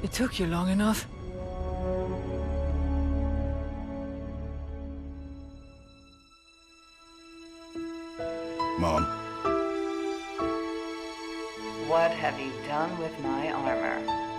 It took you long enough. Mom. What have you done with my armor?